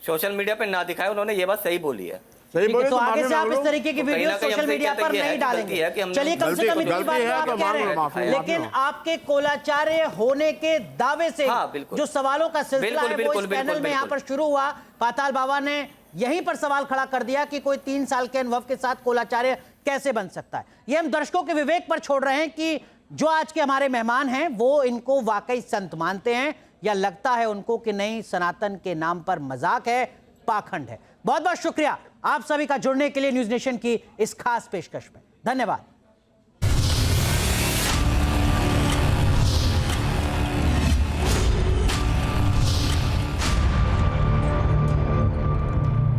सोशल मीडिया पे ना दिखाए। उन्होंने ये बात सही बोली है।
तो आगे से आप इस तरीके की वीडियो सोशल मीडिया पर नहीं डालेंगे। चलिए, कम से कम इतनी बात आप कह रहे हैं। लेकिन आपके कोलाचार्य होने के दावे से जो सवालों का सिलसिला है वो इस पैनल में यहाँ पर शुरू हुआ। पाताल बाबा ने यहीं पर सवाल खड़ा कर दिया कि कोई 3 साल के अनुभव के साथ कोलाचार्य कैसे बन सकता है। ये हम दर्शकों के विवेक पर छोड़ रहे हैं कि जो आज के हमारे मेहमान हैं वो इनको वाकई संत मानते हैं या लगता है उनको कि नहीं, सनातन के नाम पर मजाक है, पाखंड है। बहुत बहुत शुक्रिया आप सभी का जुड़ने के लिए न्यूज नेशन की इस खास पेशकश में। धन्यवाद।